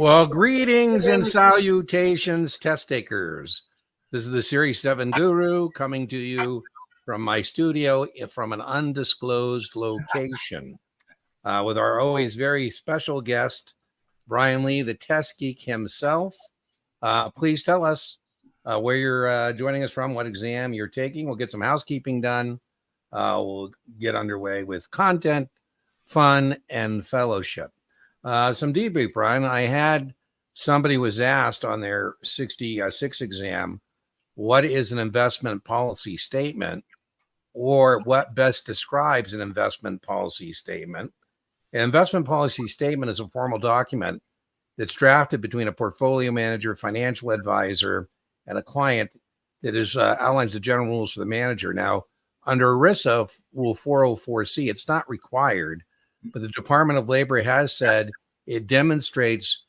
Well, greetings and salutations, test takers. This is the Series 7 Guru coming to you from my studio from an undisclosed location with our always very special guest, Brian Lee, the test geek himself. Please tell us where you're joining us from, what exam you're taking. We'll get some housekeeping done. We'll get underway with content, fun, and fellowship. Some debrief, Brian. I had somebody was asked on their 66 exam, what is an investment policy statement, or what best describes an investment policy statement? An investment policy statement is a formal document that's drafted between a portfolio manager, financial advisor, and a client that is outlines the general rules for the manager. Now, under ERISA Rule 404C, it's not required, but the Department of Labor has said it demonstrates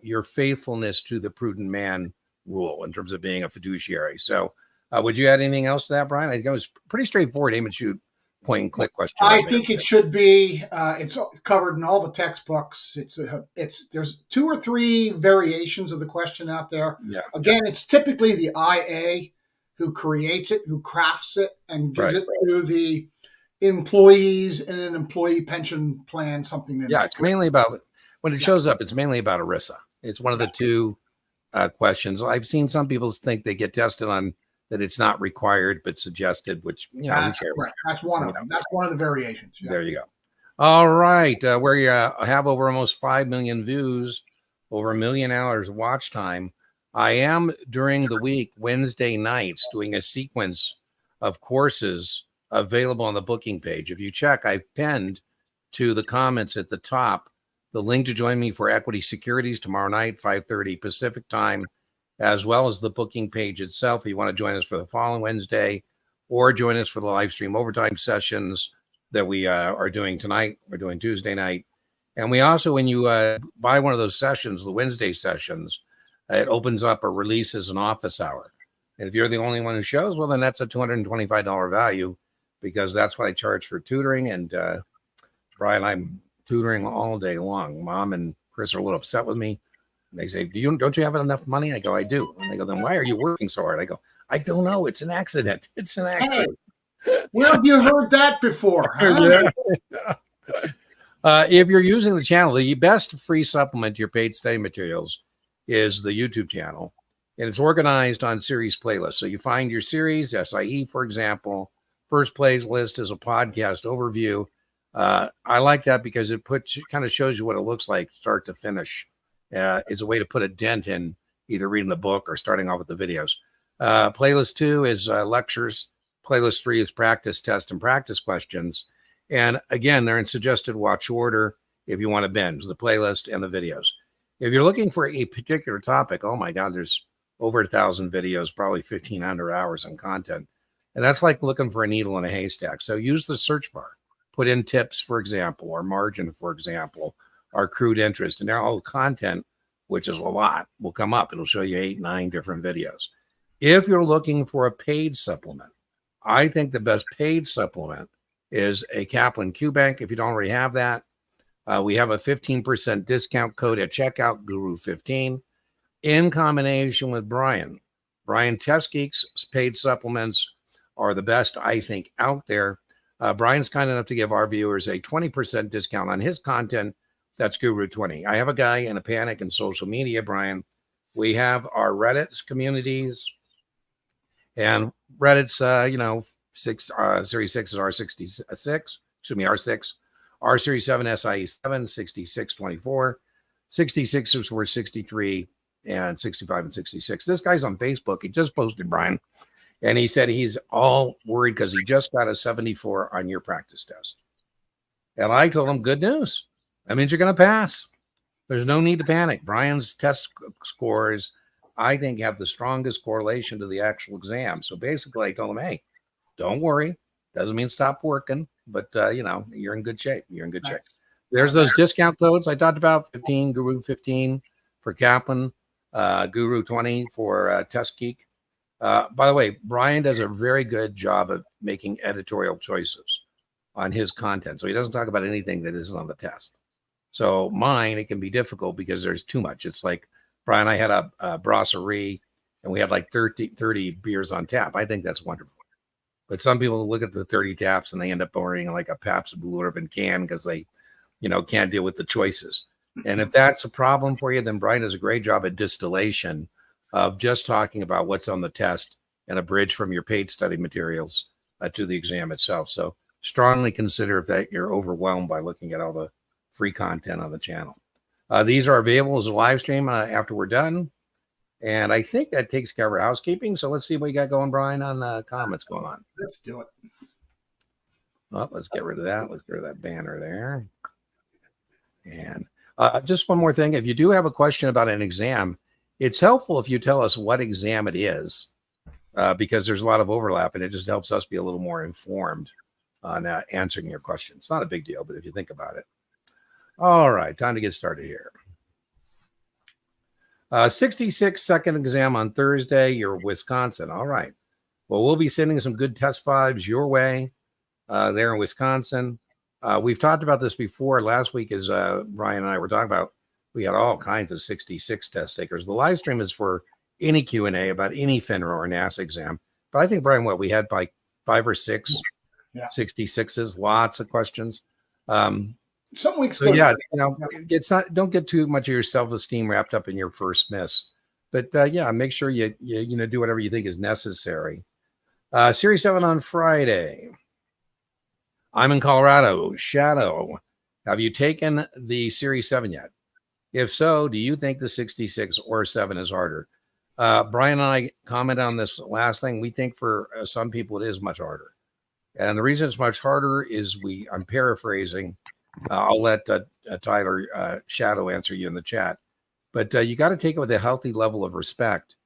your faithfulness to the prudent man rule in terms of being a fiduciary. So would you add anything else to that, Brian? I think it was pretty straightforward, aim and shoot, point and click question. I think it should be. It's covered in all the textbooks. There's 2 or 3 variations of the question out there. Yeah. Again, it's typically the IA who creates it, who crafts it, and gives it to the employees in an employee pension plan, something. It's mainly about, when it shows up, it's mainly about ERISA. It's one of the 2 questions. I've seen some people think they get tested on that it's not required but suggested, which, that's right. That's one of them. That's one of the variations. Yeah. There you go. All right. Where you have over almost 5 million views, over 1 million hours of watch time. I am during the week, Wednesday nights, doing a sequence of courses available on the booking page. If you check, I've pinned to the comments at the top the link to join me for Equity Securities tomorrow night, 5:30 Pacific time, as well as the booking page itself. If you want to join us for the following Wednesday or join us for the live stream overtime sessions that we are doing tonight, we're doing Tuesday night. And we also, when you buy one of those sessions, the Wednesday sessions, it opens up or releases an office hour. And if you're the only one who shows, well, then that's a $225 value, because that's what I charge for tutoring. And Brian, I'm tutoring all day long. Mom and Chris are a little upset with me. They say, don't you have enough money? I go, I do. And they go, then why are you working so hard? I go, I don't know. It's an accident. It's an accident. Hey, where have you heard that before? Huh? If you're using the channel, the best free supplement to your paid study materials is the YouTube channel. And it's organized on series playlists. So you find your series, SIE, for example. First playlist is a podcast overview. I like that because it kind of shows you what it looks like start to finish. It's a way to put a dent in either reading the book or starting off with the videos. Playlist 2 is lectures. Playlist 3 is practice, test, and practice questions. And again, they're in suggested watch order if you want to binge the playlist and the videos. If you're looking for a particular topic, oh my God, there's over 1,000 videos, probably 1,500 hours in content. And that's like looking for a needle in a haystack. So use the search bar, put in tips, for example, or margin, for example, or accrued interest. And all the content, which is a lot, will come up. It'll show you 8, 9 different videos. If you're looking for a paid supplement, I think the best paid supplement is a Kaplan Q Bank. If you don't already have that, we have a 15% discount code at checkout, Guru15, in combination with Brian. Brian Test Geek's paid supplements are the best, I think, out there. Brian's kind enough to give our viewers a 20% discount on his content. That's Guru20. I have a guy in a panic in social media, Brian. We have our Reddit communities, and Reddit's, Series 6 is R66, R6. R Series 7, SIE 7, 66, 24, 66 is for 63, and 65 and 66. This guy's on Facebook. He just posted, Brian, and he said he's all worried because he just got a 74 on your practice test. And I told him, good news. That means you're going to pass. There's no need to panic. Brian's test scores, I think, have the strongest correlation to the actual exam. So basically, I told him, hey, don't worry. Doesn't mean stop working, but, you're in good shape. You're in good shape. There's those discount codes I talked about, 15, Guru 15 for Kaplan, Guru 20 for Test Geek. By the way, Brian does a very good job of making editorial choices on his content. So he doesn't talk about anything that isn't on the test. So mine, it can be difficult because there's too much. It's like, Brian, I had a brasserie and we had like 30 beers on tap. I think that's wonderful. But some people look at the 30 taps and they end up ordering like a Pabst Blue Ribbon can because they, can't deal with the choices. And if that's a problem for you, then Brian does a great job at distillation of just talking about what's on the test and a bridge from your paid study materials to the exam itself. So strongly consider if that you're overwhelmed by looking at all the free content on the channel. These are available as a live stream after we're done. And I think that takes care of housekeeping. So let's see what you got going, Brian, on comments going on. Let's do it. Well, let's get rid of that. Let's get rid of that banner there. And just one more thing. If you do have a question about an exam, it's helpful if you tell us what exam it is, because there's a lot of overlap and it just helps us be a little more informed on answering your question. It's not a big deal, but if you think about it. All right, time to get started here. 66-second exam on Thursday. You're Wisconsin. All right. Well, we'll be sending some good test vibes your way there in Wisconsin. We've talked about this before. Last week, as Brian and I were talking about, we had all kinds of 66 test takers. The live stream is for any Q&A about any FINRA or NASA exam. But I think, Brian, we had like 5 or 6 66s, lots of questions. Some weeks. So it's not. Don't get too much of your self-esteem wrapped up in your first miss. But make sure you do whatever you think is necessary. Series 7 on Friday. I'm in Colorado. Shadow, have you taken the Series 7 yet? If so, do you think the 66 or 7 is harder? Brian and I comment on this last thing. We think for some people it is much harder. And the reason it's much harder is I'm paraphrasing. I'll let Tyler Shadow answer you in the chat. But you got to take it with a healthy level of respect.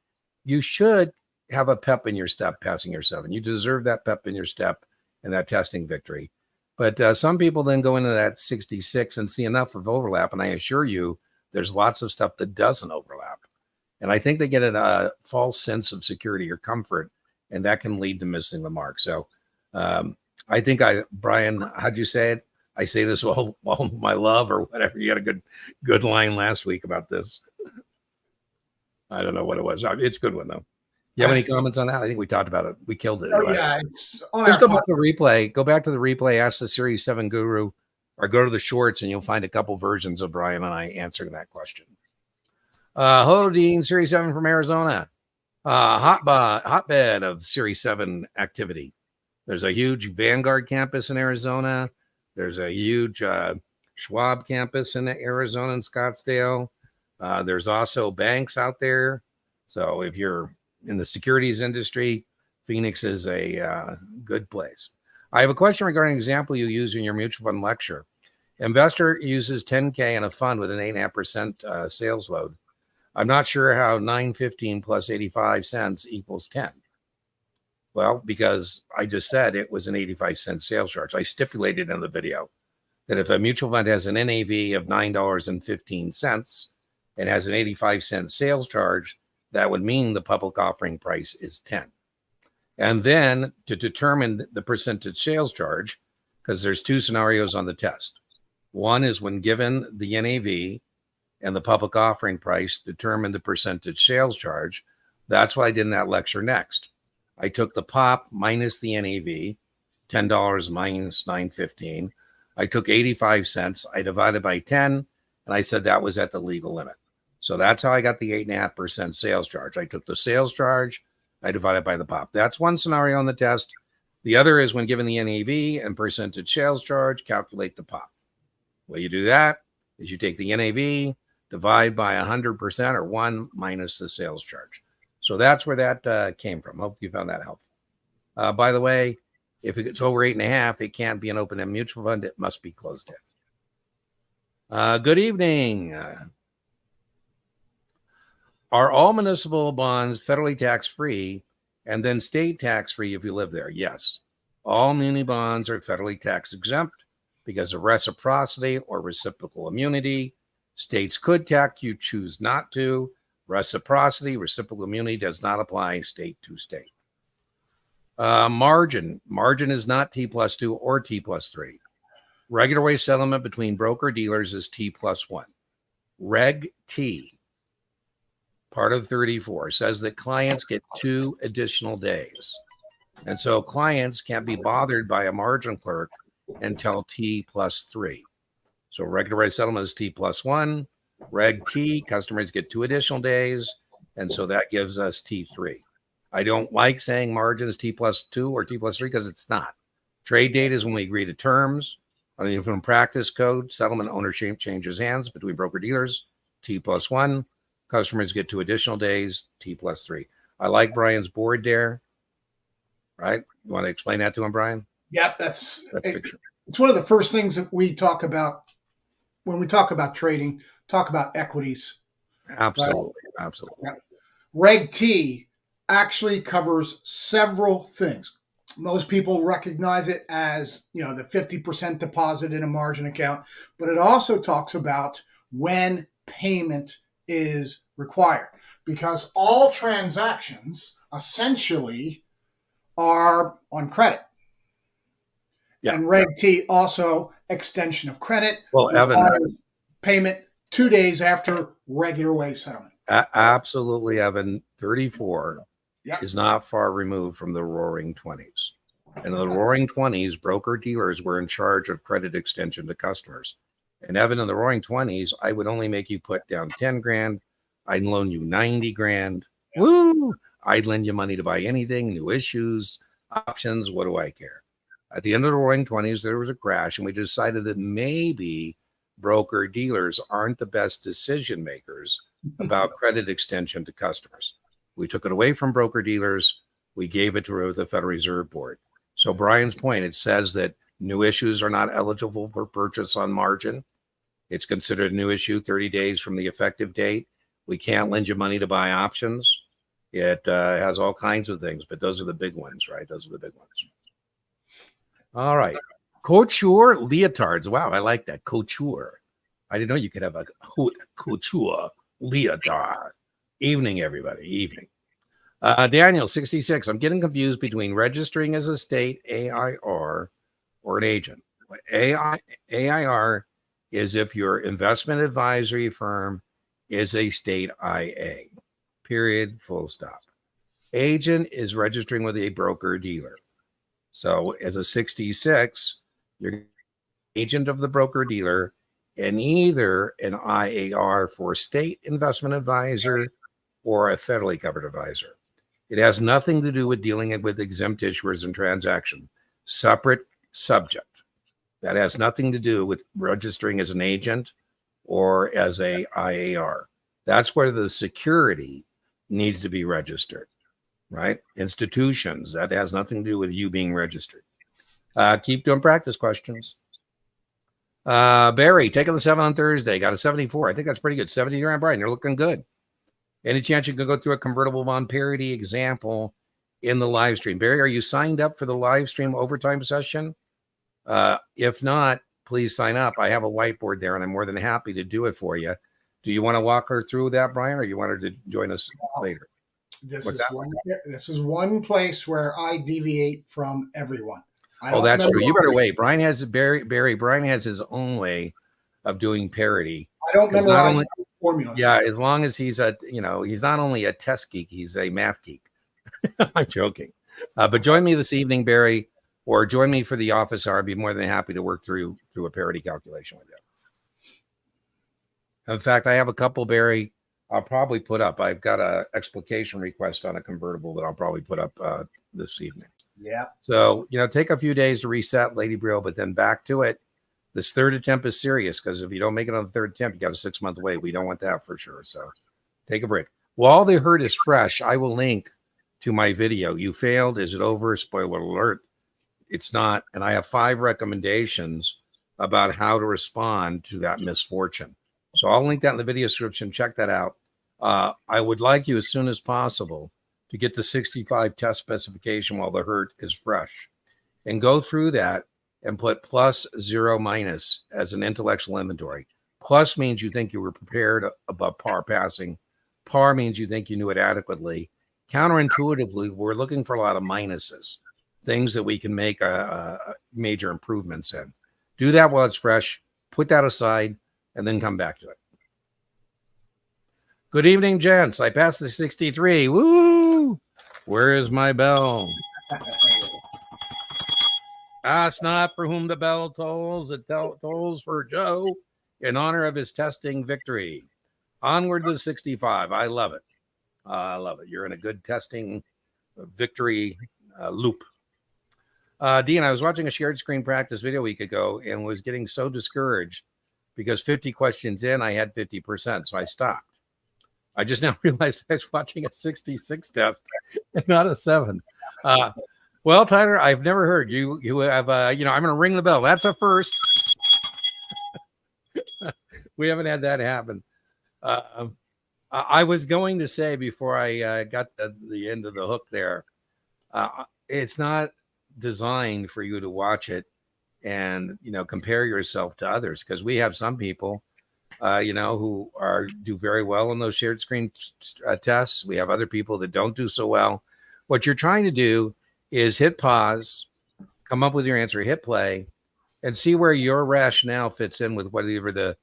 You should have a pep in your step passing your 7. You deserve that pep in your step and that testing victory. But some people then go into that 66 and see enough of overlap. And I assure you, there's lots of stuff that doesn't overlap. And I think they get a false sense of security or comfort, and that can lead to missing the mark. So I think Brian, how'd you say it? I say this all my love or whatever. You had a good line last week about this. I don't know what it was. It's a good one, though. You have any comments on that? I think we talked about it. We killed it. Oh, right? Yeah. It's Just go back to the replay. Go back to the replay. Ask the Series 7 guru or go to the shorts and you'll find a couple versions of Brian and I answering that question. Hello, Dean, Series 7 from Arizona. Hotbed of Series 7 activity. There's a huge Vanguard campus in Arizona. There's a huge Schwab campus in Arizona and Scottsdale. There's also banks out there. So if you're in the securities industry, Phoenix is a good place. I have a question regarding an example you use in your mutual fund lecture. Investor uses 10K in a fund with an 8.5% sales load. I'm not sure how 915 plus 85 cents equals 10. Well, because I just said it was an 85-cent sales charge. I stipulated in the video that if a mutual fund has an NAV of $9.15 and has an 85-cent sales charge, that would mean the public offering price is 10. And then to determine the percentage sales charge, because there's 2 scenarios on the test. One is when given the NAV and the public offering price, determine the percentage sales charge. That's what I did in that lecture next. I took the pop minus the NAV, $10 minus 915. I took 85 cents. I divided by 10, and I said that was at the legal limit. So that's how I got the 8.5% sales charge. I took the sales charge. I divided by the pop. That's one scenario on the test. The other is when given the NAV and percentage sales charge, calculate the pop. Well, you do that is you take the NAV, divide by 100% or 1 minus the sales charge. So that's where that came from. Hope you found that helpful. By the way, if it's over 8.5, it can't be an open-end mutual fund. It must be closed-end. Good evening. Are all municipal bonds federally tax-free and then state tax-free if you live there? Yes. All muni bonds are federally tax-exempt because of reciprocity or reciprocal immunity. States could tax you, choose not to. Reciprocity, reciprocal immunity does not apply state to state. Margin is not T+2 or T+3. Regular way settlement between broker dealers is T+1. Reg T, part of 34, says that clients get 2 additional days. And so clients can't be bothered by a margin clerk until T+3. So regular way settlement is T+1. Reg T, customers get 2 additional days. And so that gives us T3. I don't like saying margin is T+2 or T+3 because it's not. Trade date is when we agree to terms. On the uniform practice code, settlement ownership changes hands between broker dealers, T+1. Customers get 2 additional days, T+3. I like Brian's board there. Right? You want to explain that to him, Brian? Yep, it's one of the first things that we talk about when we talk about trading, talk about equities. Absolutely. Right? Absolutely. Yep. Reg T actually covers several things. Most people recognize it as, the 50% deposit in a margin account, but it also talks about when payment is required, because all transactions essentially are on credit. Yeah. And Reg T also extension of credit. Well, Evan, payment 2 days after regular way settlement. Absolutely, Evan. 34 is not far removed from the Roaring 20s. And the Roaring 20s, broker dealers were in charge of credit extension to customers. And Evan, in the Roaring 20s, I would only make you put down 10 grand. I'd loan you 90 grand. Yeah. Woo! I'd lend you money to buy anything, new issues, options. What do I care? At the end of the Roaring 20s, there was a crash, and we decided that maybe broker dealers aren't the best decision makers about credit extension to customers. We took it away from broker dealers. We gave it to the Federal Reserve Board. So Brian's point, it says that new issues are not eligible for purchase on margin. It's considered a new issue 30 days from the effective date. We can't lend you money to buy options. It has all kinds of things, but those are the big ones, right? Those are the big ones. All right. Couture leotards. Wow, I like that. Couture. I didn't know you could have a couture leotard. Evening, everybody. Evening. Daniel, 66. I'm getting confused between registering as a state AIR or an agent. AIR is if your investment advisory firm is a state IA. Period. Full stop. Agent is registering with a broker dealer. So as a 66, you're agent of the broker dealer and either an IAR for state investment advisor or a federally covered advisor. It has nothing to do with dealing with exempt issuers and transaction. Separate subject. That has nothing to do with registering as an agent or as a IAR. That's where the security needs to be registered, right? Institutions, that has nothing to do with you being registered. Keep doing practice questions. Barry, taking the 7 on Thursday, got a 74. I think that's pretty good. 70 grand, Brian, you're looking good. Any chance you can go through a convertible bond parity example in the live stream? Barry, are you signed up for the live stream overtime session? If not, please sign up. I have a whiteboard there, and I'm more than happy to do it for you. Do you want to walk her through that, Brian, or you want her to join us later? This is one place where I deviate from everyone. That's true. You better wait. Brian has his own way of doing parity. I don't memorize formulas. Yeah, as long as he's he's not only a test geek, he's a math geek. I'm joking. But join me this evening, Barry, or join me for the office hour. I'd be more than happy to work through a parity calculation with you. In fact, I have a couple, Barry, I'll probably put up. I've got an explication request on a convertible that I'll probably put up this evening. Yeah. So, take a few days to reset, Lady Brill, but then back to it. This third attempt is serious because if you don't make it on the third attempt, you got a 6-month wait. We don't want that for sure. So take a break. While the hurt is fresh, I will link to my video. You failed. Is it over? Spoiler alert. It's not. And I have 5 recommendations about how to respond to that misfortune. So I'll link that in the video description. Check that out. I would like you as soon as possible to get the 65 test specification while the hurt is fresh and go through that and put plus, 0, minus as an intellectual inventory. Plus means you think you were prepared above par passing. Par means you think you knew it adequately. Counterintuitively, we're looking for a lot of minuses, things that we can make major improvements in. Do that while it's fresh. Put that aside and then come back to it. Good evening, gents. I passed the 63. Woo! Where is my bell? Ask not for whom the bell tolls. It tolls for Joe in honor of his testing victory. Onward to 65. I love it. I love it. You're in a good testing victory loop. Dean, I was watching a shared screen practice video a week ago and was getting so discouraged because 50 questions in, I had 50%. So I stopped. I just now realized I was watching a 66 test and not a 7. Well, Tyler, I've never heard you have, I'm going to ring the bell. That's a first. We haven't had that happen. I was going to say before I got the end of the hook there, it's not designed for you to watch it and, compare yourself to others, because we have some people, who do very well in those shared screen tests. We have other people that don't do so well. What you're trying to do is hit pause, come up with your answer, hit play, and see where your rationale fits in with whatever the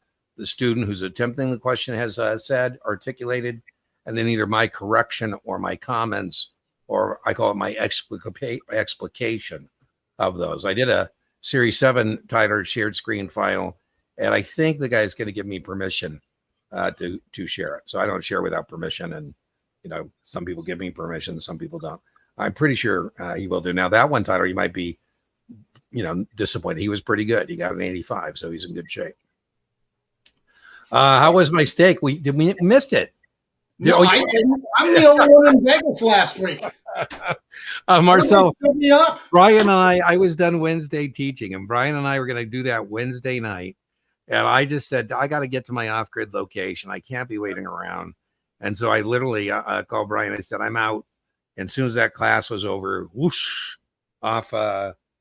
student who's attempting the question has said, articulated, and then either my correction or my comments, or I call it my explication of those. I did a Series 7 Tyler shared screen final, and I think the guy's going to give me permission to share it. So I don't share without permission, and some people give me permission, some people don't. I'm pretty sure he will do. Now that one, Tyler, you might be, disappointed. He was pretty good. He got an 85, so he's in good shape. How was my steak? We missed it. No, I didn't. I'm the only one in Vegas last week. Marcel, me up. Brian and I was done Wednesday teaching, and Brian and I were going to do that Wednesday night. And I just said, I got to get to my off-grid location. I can't be waiting around. And so I literally called Brian. I said, I'm out. And as soon as that class was over, whoosh, off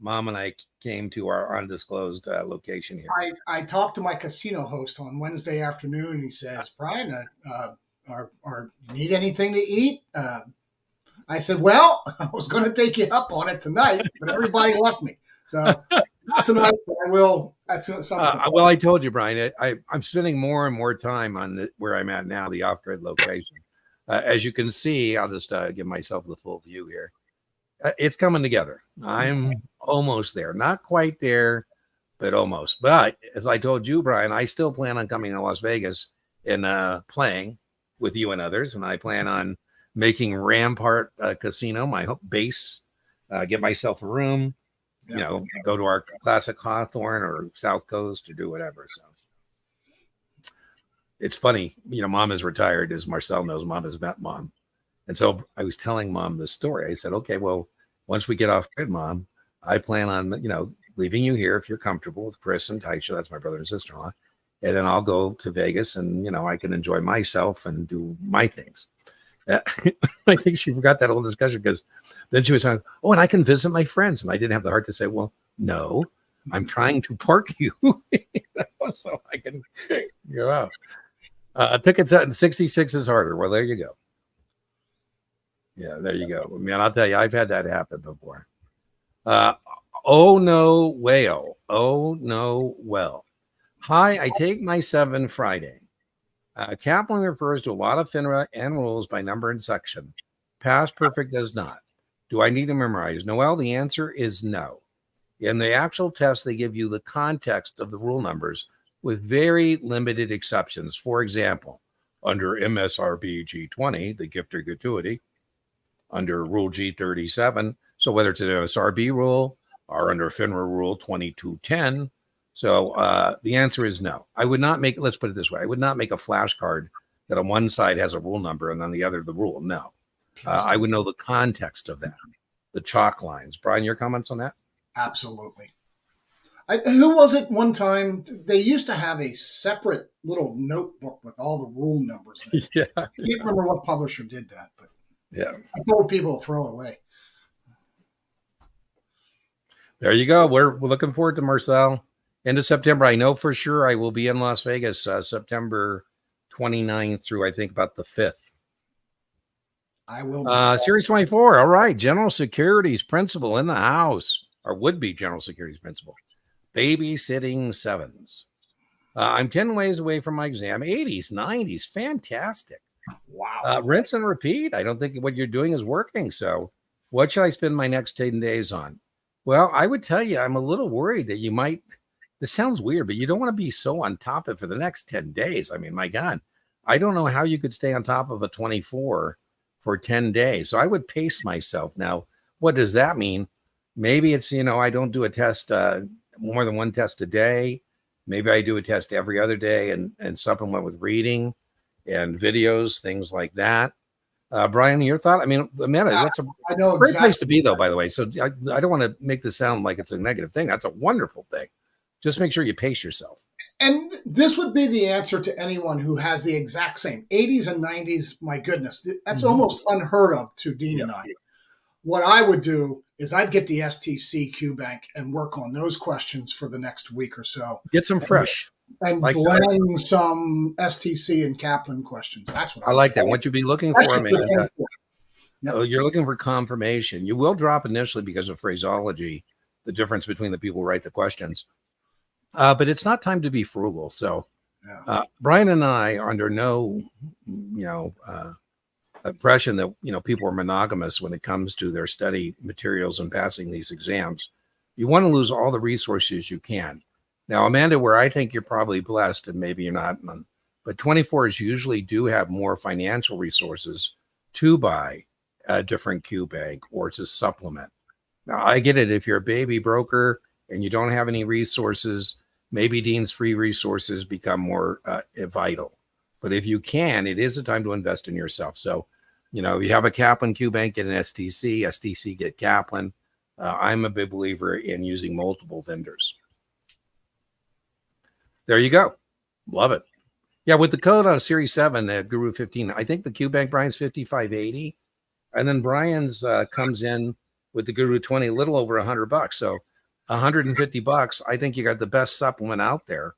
Mom and I came to our undisclosed location here. I talked to my casino host on Wednesday afternoon. He says, Brian, need anything to eat? I said, well, I was going to take you up on it tonight, but everybody left me. So not tonight, but I will at some point. Well, I told you, Brian, I'm spending more and more time on where I'm at now, the off-grid location. As you can see, I'll just give myself the full view here. It's coming together. I'm almost there. Not quite there, but almost. But as I told you, Brian, I still plan on coming to Las Vegas and playing with you and others. And I plan on making Rampart Casino my base, get myself a room, go to our classic Hawthorne or South Coast or do whatever. So it's funny, Mom is retired, as Marcel knows. Mom has met Mom. And so I was telling Mom this story. I said, okay, well, once we get off grid, Mom, I plan on, leaving you here if you're comfortable with Chris and Taisha. That's my brother and sister-in-law. And then I'll go to Vegas and, I can enjoy myself and do my things. I think she forgot that whole discussion, because then she was saying, oh, and I can visit my friends. And I didn't have the heart to say, well, no, I'm trying to park you so I can go out. Tickets at 66 is harder. Well, there you go. Yeah, there you go. Man, I'll tell you, I've had that happen before. Oh, no, whale. Oh, no, well. Hi, I take my 7 Friday. Kaplan refers to a lot of FINRA and rules by number and section. Past perfect does not. Do I need to memorize? Noel, the answer is no. In the actual test, they give you the context of the rule numbers with very limited exceptions. For example, under MSRB G20, the gift or gratuity, under Rule G37, so whether it's an MSRB rule or under FINRA Rule 2210, so the answer is no. I would not make, let's put it this way, I would not make a flashcard that on one side has a rule number and on the other the rule. No. I would know the context of that, the chalk lines. Brian, your comments on that? Absolutely. Who was it one time? They used to have a separate little notebook with all the rule numbers in it. Yeah. I can't remember what publisher did that, but yeah, I told people to throw it away. There you go. We're looking forward to Marcel. End of September. I know for sure I will be in Las Vegas September 29th through I think about the 5th. I will. Series 24. All right. General Securities Principal in the house, or would be General Securities Principal. babysitting sevens. I'm 10 ways away from my exam. 80s, 90s, fantastic. Wow. Rinse and repeat. I don't think what you're doing is working. So what should I spend my next 10 days on? Well, I would tell you, I'm a little worried that you might, this sounds weird, but you don't want to be so on top of it for the next 10 days. I mean, my God, I don't know how you could stay on top of a 24 for 10 days. So I would pace myself. Now, what does that mean? Maybe it's, I don't do a test, more than one test a day. Maybe I do a test every other day and supplement with reading and videos, things like that. Brian, your thought? I mean, Amanda, that's a great place to be, though, by the way. So I don't want to make this sound like it's a negative thing. That's a wonderful thing. Just make sure you pace yourself. And this would be the answer to anyone who has the exact same 80s and 90s. My goodness, that's almost unheard of to Dean and I. What I would do is I'd get the STC Q Bank and work on those questions for the next week or so. Get some fresh. And like blend some STC and Kaplan questions. That's what I like that. What you'd be looking for, Amanda, you're looking for confirmation. You will drop initially because of phraseology, the difference between the people who write the questions. But it's not time to be frugal. So Brian and I are under no, impression that, people are monogamous when it comes to their study materials and passing these exams. You want to lose all the resources you can. Now, Amanda, where I think you're probably blessed, and maybe you're not, but 24s usually do have more financial resources to buy a different Q bank or to supplement. Now, I get it. If you're a baby broker and you don't have any resources, maybe Dean's free resources become more vital. But if you can, it is a time to invest in yourself. So, you have a Kaplan Q bank, get an STC, get Kaplan. I'm a big believer in using multiple vendors. There you go. Love it. Yeah, with the code on Series 7, Guru 15, I think the Q Bank, Brian's 5580. And then Brian's comes in with the Guru 20, a little over $100. So $150, I think you got the best supplement out there.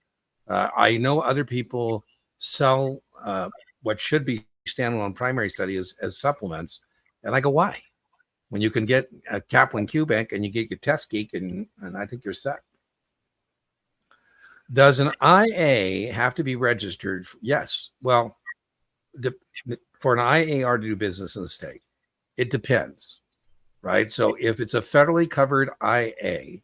I know other people sell what should be standalone primary study as supplements. And I go, why? When you can get a Kaplan Q Bank and you get your Test Geek, and I think you're set. Does an IA have to be registered? Yes. Well, for an IAR to do business in the state, it depends, right? So if it's a federally covered IA,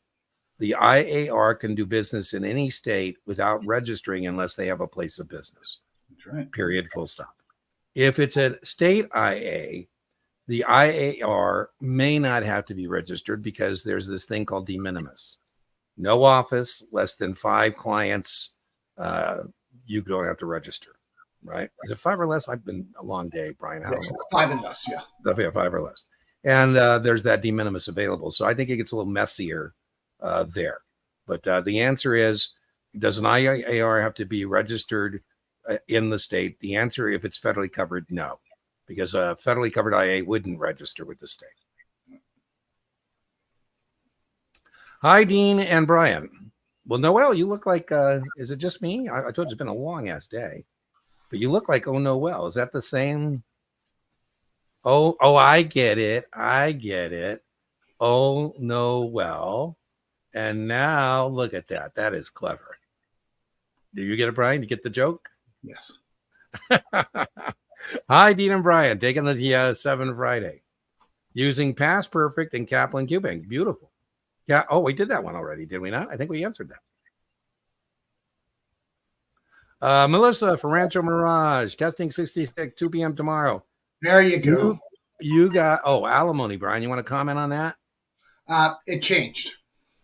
the IAR can do business in any state without registering unless they have a place of business. That's right. Period. Full stop. If it's a state IA, the IAR may not have to be registered because there's this thing called de minimis. No office, less than 5 clients, you don't have to register, right? Is it 5 or less? I've been a long day, Brian. Yes, 5 and less, yeah. Definitely 5 or less. And there's that de minimis available. So I think it gets a little messier there. But the answer is, does an IAR have to be registered in the state? The answer, if it's federally covered, no. Because a federally covered IA wouldn't register with the state. Hi, Dean and Brian. Well, Noel, you look like, is it just me? I told you it's been a long-ass day. But you look like, oh, Noel. Is that the same? Oh, I get it. Oh, Noel. And now look at that. That is clever. Did you get it, Brian? You get the joke? Yes. Hi, Dean and Brian. Taking the 7 Friday. Using Past Perfect and Kaplan Q Bank. Beautiful. Yeah. Oh, we did that one already, did we not? I think we answered that. Melissa from Rancho Mirage, testing 66, 2 p.m. tomorrow. There you go. You got, alimony, Brian. You want to comment on that? It changed.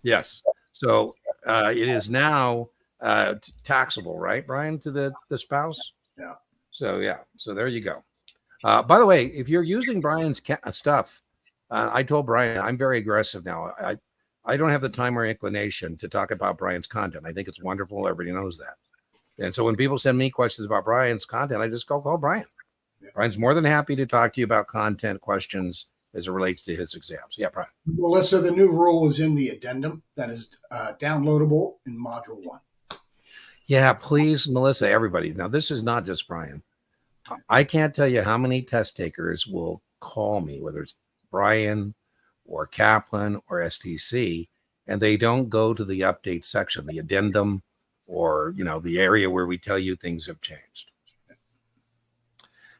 Yes. So it is now taxable, right, Brian, to the spouse? Yeah. So, yeah. So there you go. By the way, if you're using Brian's stuff, I told Brian, I'm very aggressive now. I don't have the time or inclination to talk about Brian's content. I think it's wonderful. Everybody knows that. And so when people send me questions about Brian's content, I just go call Brian. Yeah. Brian's more than happy to talk to you about content questions as it relates to his exams. Yeah, Brian. Melissa, the new rule is in the addendum that is downloadable in Module 1. Yeah, please, Melissa, everybody. Now, this is not just Brian. I can't tell you how many test takers will call me, whether it's Brian or Kaplan or STC, and they don't go to the update section, the addendum, or the area where we tell you things have changed.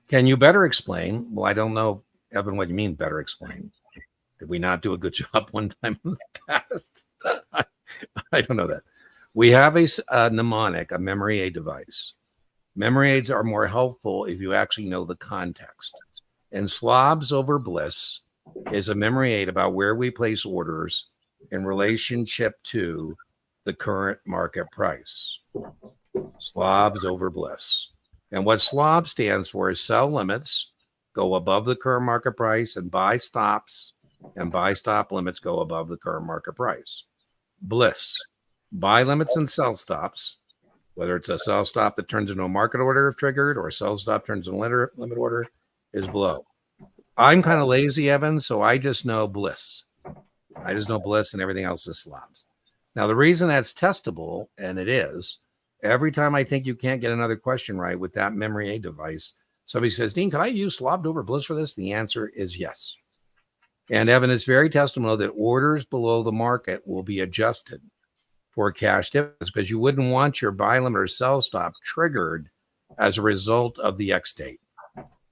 Can you better explain? Well, I don't know, Evan, what you mean better explain. Did we not do a good job one time in the past? I don't know that. We have a mnemonic, a memory aid device. Memory aids are more helpful if you actually know the context. And slobs over bliss is a memory aid about where we place orders in relationship to the current market price. Slobs over bliss. And what SLOB stands for is sell limits go above the current market price, and buy stops and buy stop limits go above the current market price. Bliss, buy limits and sell stops, whether it's a sell stop that turns into a market order if triggered, or a sell stop turns into a limit order, is below. I'm kind of lazy, Evan, so I just know bliss. I just know bliss, and everything else is slobs. Now, the reason that's testable, and it is, every time I think you can't get another question right with that memory aid device, somebody says, Dean, can I use slobbed over bliss for this? The answer is yes. And Evan, it's very testimonial that orders below the market will be adjusted for cash dividends, because you wouldn't want your buy limit or sell stop triggered as a result of the X date.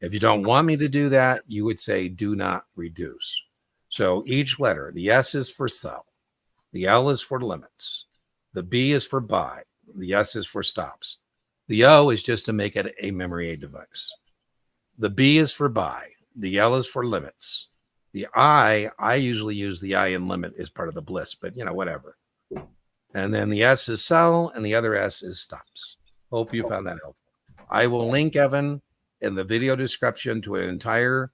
If you don't want me to do that, you would say do not reduce. So each letter, the S is for sell, the L is for limits, the B is for buy, the S is for stops. The O is just to make it a memory aid device. The B is for buy, the L is for limits. The I usually use the I in limit as part of the bliss, but whatever. And then the S is sell, and the other S is stops. Hope you found that helpful. I will link, Evan, in the video description to an entire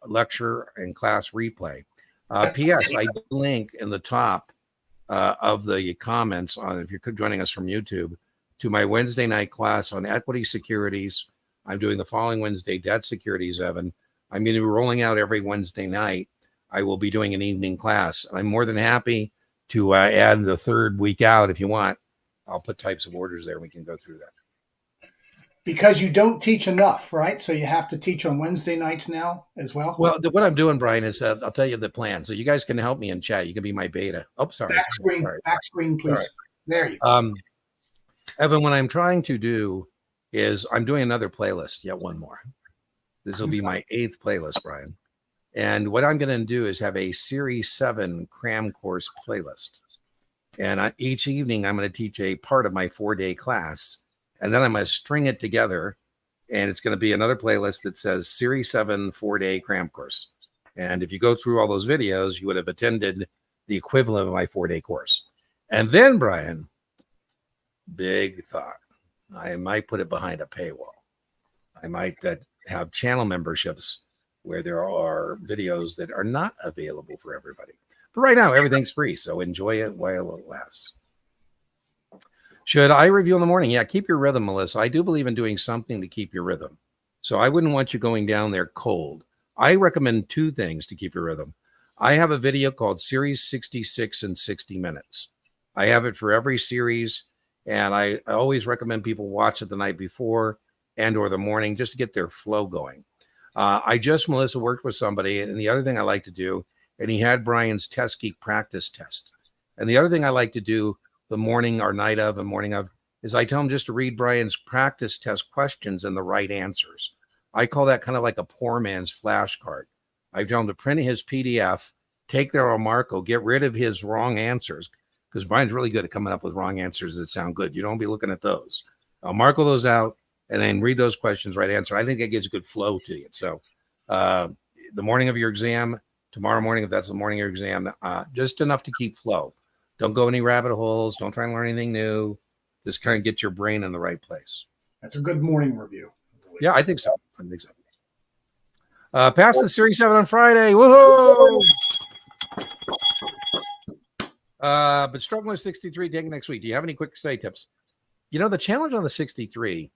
lecture and class replay. P.S. I did link in the top of the comments on, if you're joining us from YouTube, to my Wednesday night class on equity securities. I'm doing the following Wednesday, debt securities, Evan. I'm going to be rolling out every Wednesday night. I will be doing an evening class. I'm more than happy to add the third week out if you want. I'll put types of orders there. We can go through that. Because you don't teach enough, right? So you have to teach on Wednesday nights now as well? Well, what I'm doing, Brian, is I'll tell you the plan. So you guys can help me in chat. You can be my beta. Oh, sorry. Back screen, please. Sorry. There you go. Evan, what I'm trying to do is I'm doing another playlist, yet one more. This will be my 8th playlist, Brian. And what I'm going to do is have a Series 7 Cram course playlist. And each evening, I'm going to teach a part of my 4-day class. And then I'm going to string it together. And it's going to be another playlist that says Series 7 4-day Cram course. And if you go through all those videos, you would have attended the equivalent of my 4-day course. And then, Brian, big thought. I might put it behind a paywall. I might have channel memberships where there are videos that are not available for everybody. But right now, everything's free, so enjoy it while it lasts. Should I review in the morning? Yeah, keep your rhythm, Melissa. I do believe in doing something to keep your rhythm. So I wouldn't want you going down there cold. I recommend 2 things to keep your rhythm. I have a video called Series 66 in 60 Minutes. I have it for every series, and I always recommend people watch it the night before and or the morning just to get their flow going. Melissa, worked with somebody, and the other thing I like to do, and he had Brian's Test Geek practice test. And the other thing I like to do the morning or night of and morning of is I tell him just to read Brian's practice test questions and the right answers. I call that kind of like a poor man's flashcard. I tell him to print his PDF, take their Marco, get rid of his wrong answers, because Brian's really good at coming up with wrong answers that sound good. You don't be looking at those. I'll marco those out and then read those questions, right answer. I think it gives a good flow to you. So the morning of your exam, tomorrow morning, if that's the morning of your exam, just enough to keep flow. Don't go any rabbit holes. Don't try and learn anything new. Just kind of get your brain in the right place. That's a good morning review. Yeah, I think so. Pass the Series 7 on Friday. Woohoo! But struggling with 63, take it next week. Do you have any quick study tips? The challenge on the 63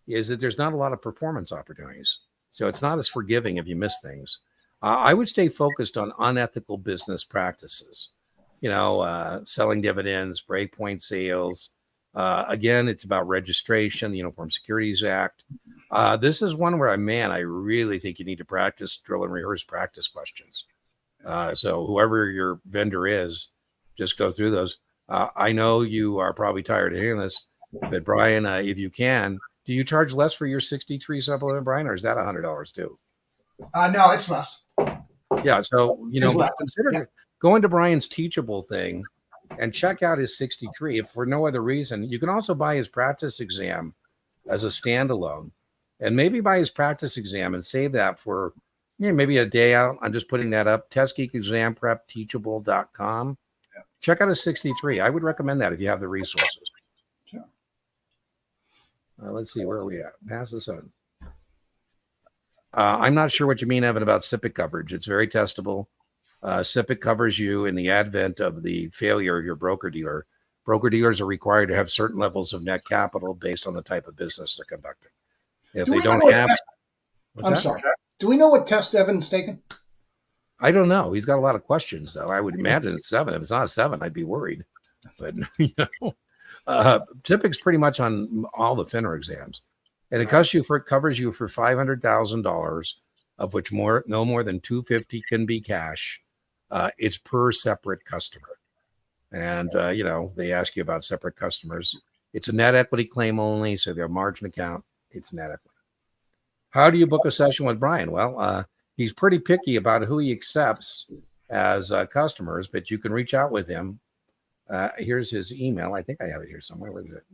is that there's not a lot of performance opportunities. So it's not as forgiving if you miss things. I would stay focused on unethical business practices. Selling dividends, breakpoint sales. Again, it's about registration, the Uniform Securities Act. This is one where, I really think you need to practice, drill and rehearse practice questions. So whoever your vendor is, just go through those. I know you are probably tired of hearing this, but Brian, if you can, do you charge less for your 63 supplement, Brian, or is that $100 too? No, it's less. Yeah. So, It's less. consider going to Brian's Teachable thing and check out his 63. If for no other reason, you can also buy his practice exam as a standalone, and maybe buy his practice exam and save that for maybe a day out. I'm just putting that up. Test Geek Exam Prep Teachable.com. Yeah. Check out his 63. I would recommend that if you have the resources. Sure. Let's see, where are we at? Pass this on. I'm not sure what you mean, Evan, about SIPC coverage. It's very testable. SIPC covers you in the advent of the failure of your broker-dealer. Broker-dealers are required to have certain levels of net capital based on the type of business they're conducting. If they don't have... I'm sorry. Do we know what test Evan's taken? I don't know. He's got a lot of questions, though. I would imagine it's 7. If it's not 7, I'd be worried. But, SIPC's pretty much on all the FINRA exams. And it covers you for $500,000, of which no more than $250,000 can be cash. It's per separate customer. And, they ask you about separate customers. It's a net equity claim only. So if you have a margin account, it's net equity. How do you book a session with Brian? Well, he's pretty picky about who he accepts as customers, but you can reach out with him. Here's his email. I think I have it here somewhere. Where is it?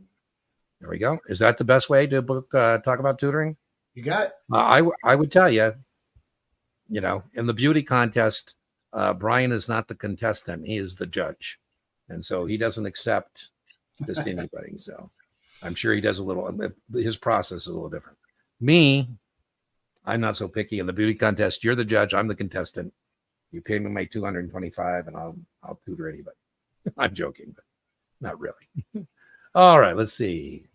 There we go. Is that the best way to book, talk about tutoring? You got it. I would tell you, in the beauty contest, Brian is not the contestant. He is the judge. And so he doesn't accept just anybody. So I'm sure he does his process is a little different. Me, I'm not so picky. In the beauty contest, you're the judge. I'm the contestant. You pay me my $225 and I'll tutor anybody. I'm joking, but not really. All right, let's see.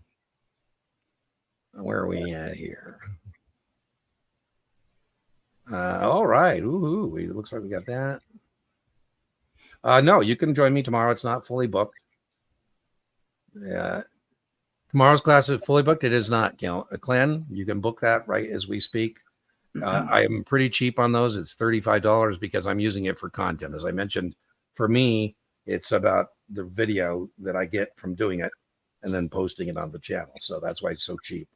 Where are we at here? All right. Ooh, it looks like we got that. No, you can join me tomorrow. It's not fully booked. Yeah. Tomorrow's class is fully booked. It is not. Glenn, you can book that right as we speak. I am pretty cheap on those. It's $35 because I'm using it for content. As I mentioned, for me, it's about the video that I get from doing it and then posting it on the channel. So that's why it's so cheap.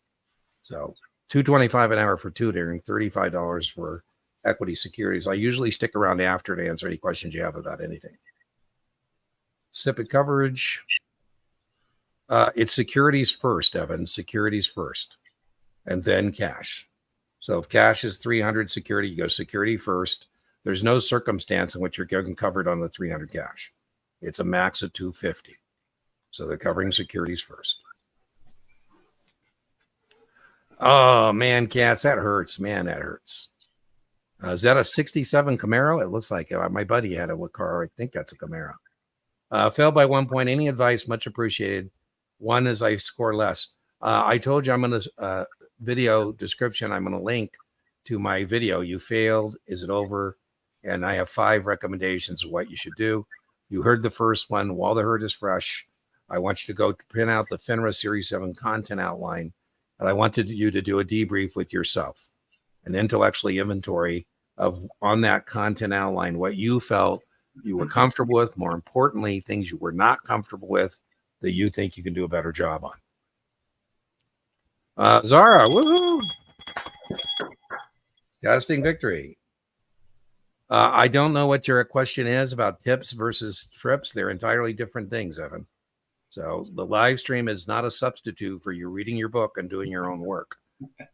So $225 an hour for tutoring, $35 for equity securities. I usually stick around after to answer any questions you have about anything. SIPC coverage. It's securities first, Evan. Securities first, and then cash. So if cash is 300 security, you go security first. There's no circumstance in which you're getting covered on the 300 cash. It's a max of 250. So they're covering securities first. Oh, man, cats, that hurts. Man, that hurts. Is that a 67 Camaro? It looks like my buddy had a car. I think that's a Camaro. Failed by 1 point. Any advice? Much appreciated. One is I score less. I told you I'm going to video description. I'm going to link to my video. You failed. Is it over? And I have 5 recommendations of what you should do. You heard the first one. While the hurt is fresh, I want you to go print out the FINRA Series 7 content outline. And I wanted you to do a debrief with yourself, an intellectually inventory of on that content outline, what you felt you were comfortable with. More importantly, things you were not comfortable with that you think you can do a better job on. Zara, woohoo! Testing victory. I don't know what your question is about tips versus trips. They're entirely different things, Evan. So the live stream is not a substitute for you reading your book and doing your own work.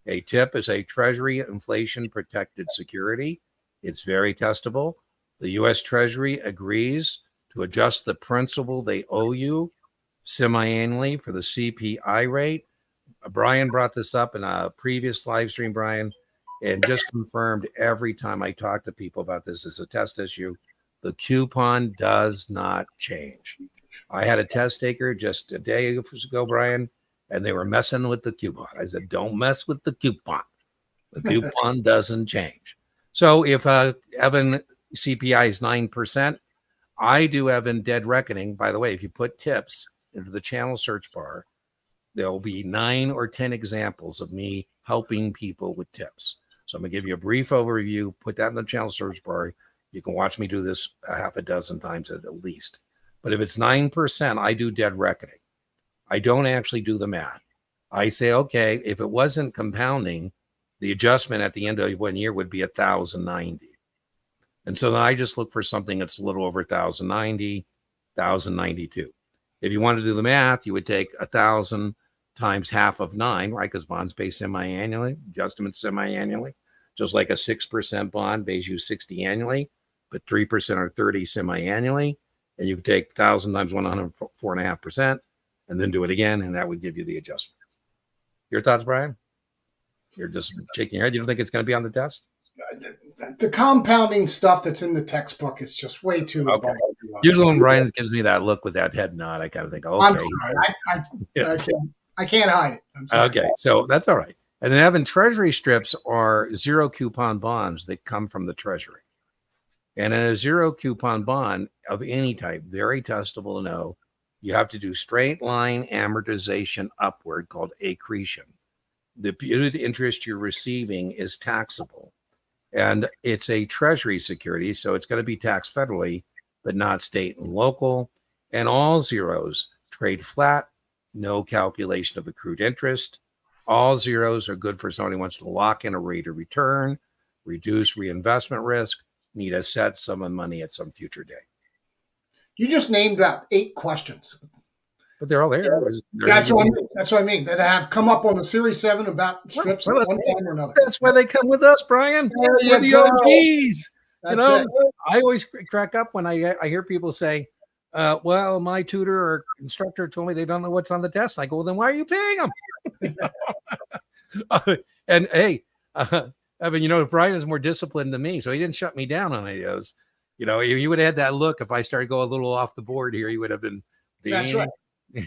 A tip is a Treasury inflation protected security. It's very testable. The U.S. Treasury agrees to adjust the principal they owe you semi-annually for the CPI rate. Brian brought this up in a previous live stream, Brian, and just confirmed every time I talk to people about this as a test issue, the coupon does not change. I had a test taker just a day ago, Brian, and they were messing with the coupon. I said, don't mess with the coupon. The coupon doesn't change. So if Evan CPI is 9%, I do Evan dead reckoning. By the way, if you put tips into the channel search bar, there'll be 9 or 10 examples of me helping people with tips. So I'm going to give you a brief overview, put that in the channel search bar. You can watch me do this a half a dozen times at least. But if it's 9%, I do dead reckoning. I don't actually do the math. I say, okay, if it wasn't compounding, the adjustment at the end of 1 year would be 1,090. And so then I just look for something that's a little over 1,090, 1,092. If you want to do the math, you would take 1,000 times half of 9, right? Because bonds pay semi-annually, adjustments semi-annually, just like a 6% bond pays you 60 annually, but 3% or 30 semi-annually. And you could take 1,000 times 104.5%, and then do it again, and that would give you the adjustment. Your thoughts, Brian? You're just shaking your head. You don't think it's going to be on the test? The compounding stuff that's in the textbook is just way too. Okay. Usually when Brian gives me that look with that head nod, I kind of think, okay. I'm sorry. I can't hide it. I'm sorry. Okay, so that's all right. And then having treasury strips are zero coupon bonds that come from the treasury. And in a zero coupon bond of any type, very testable to know, you have to do straight line amortization upward called accretion. The imputed interest you're receiving is taxable. And it's a treasury security, so it's going to be taxed federally, but not state and local. And all zeros trade flat, no calculation of accrued interest. All zeros are good for somebody who wants to lock in a rate of return, reduce reinvestment risk, need a set sum of money at some future day. You just named about 8 questions. But they're all there. That's what I mean. That have come up on the Series 7 about strips at one time or another. That's why they come with us, Brian. We're the OGs. I always crack up when I hear people say, well, my tutor or instructor told me they don't know what's on the test. I go, well, then why are you paying them? And hey, Evan, Brian is more disciplined than me, so he didn't shut me down on any of those. You would have had that look if I started going a little off the board here. You would have been. That's right.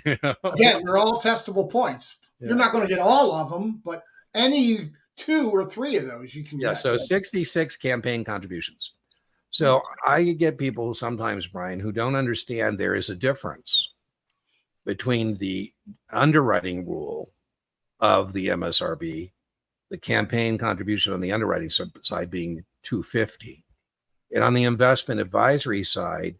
Again, they're all testable points. Yeah. You're not going to get all of them, but any 2 or 3 of those you can get. So 66 campaign contributions. So I get people sometimes, Brian, who don't understand there is a difference between the underwriting rule of the MSRB, the campaign contribution on the underwriting side being 250. And on the investment advisory side,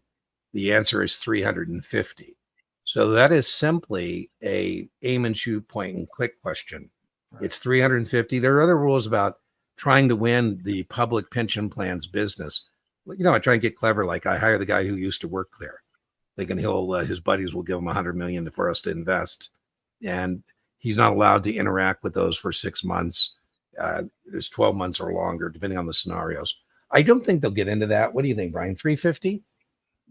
the answer is 350. So that is simply a aim and shoot, point and click question. Right. It's 350. There are other rules about trying to win the public pension plans business. I try and get clever. Like I hire the guy who used to work there, thinking his buddies will give him $100 million for us to invest, and he's not allowed to interact with those for 6 months. It's 12 months or longer, depending on the scenarios. I don't think they'll get into that. What do you think, Brian? 350?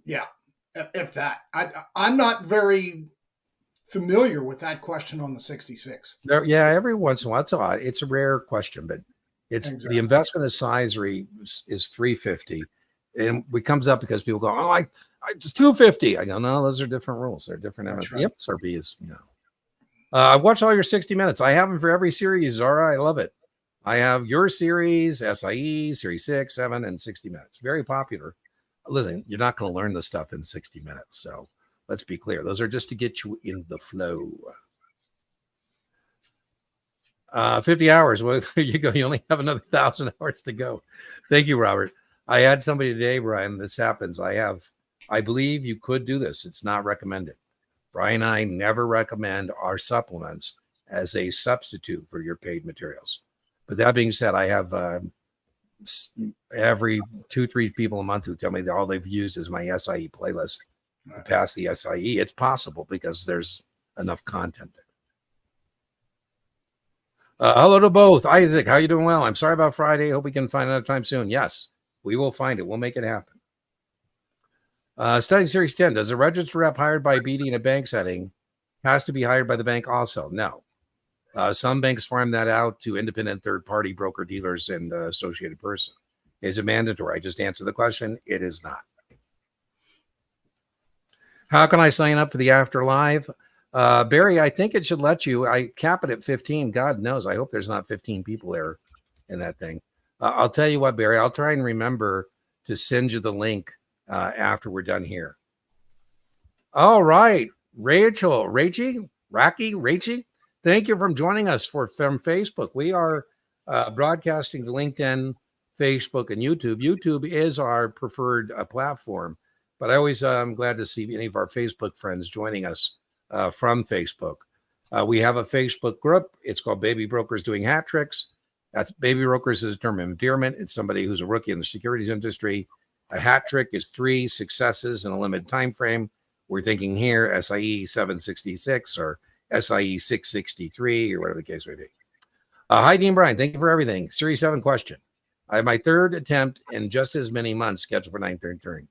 Yeah. If that, I'm not very familiar with that question on the 66. Yeah, every once in a while, it's a rare question, but it's exactly. The investment advisory is 350, and it comes up because people go, it's 250. I go, no, those are different rules. They're different. Right. The MSRB is, I watched all your 60 minutes. I have them for every series. All right, I love it. I have your series, SIE, Series 6, 7, and 60 minutes. Very popular. Listen, you're not going to learn the stuff in 60 minutes. So let's be clear. Those are just to get you in the flow. 50 hours. Well, there you go. You only have another 1,000 hours to go. Thank you, Robert. I had somebody today, Brian. This happens. I believe you could do this. It's not recommended. Brian and I never recommend our supplements as a substitute for your paid materials. But that being said, I have every 2-3 people a month who tell me that all they've used is my SIE playlist to pass the SIE. It's possible because there's enough content there. Hello to both. Isaac, how you doing? Well, I'm sorry about Friday. Hope we can find another time soon. Yes, we will find it. We'll make it happen. Studying Series 10. Does a registered rep hired by BD in a bank setting has to be hired by the bank also? No. Some banks farm that out to independent third-party broker dealers and associated person. Is it mandatory? I just answered the question. It is not. How can I sign up for the After Live? Barry, I think it should let you. I cap it at 15. God knows. I hope there's not 15 people there in that thing. I'll tell you what, Barry, I'll try and remember to send you the link after we're done here. All right. Rachel. Thank you for joining us from Facebook. We are broadcasting to LinkedIn, Facebook, and YouTube. YouTube is our preferred platform, But I always I'm glad to see any of our Facebook friends joining us from Facebook. We have a Facebook group. It's called Baby Brokers Doing Hat Tricks. That's Baby Brokers is a term of endearment. It's somebody who's a rookie in the securities industry. A hat trick is 3 successes in a limited time frame. We're thinking here SIE 766 or SIE 663 or whatever the case may be. Hi, Dean Brian. Thank you for everything. Series 7 question. I have my 3rd attempt in just as many months scheduled for 9th turn.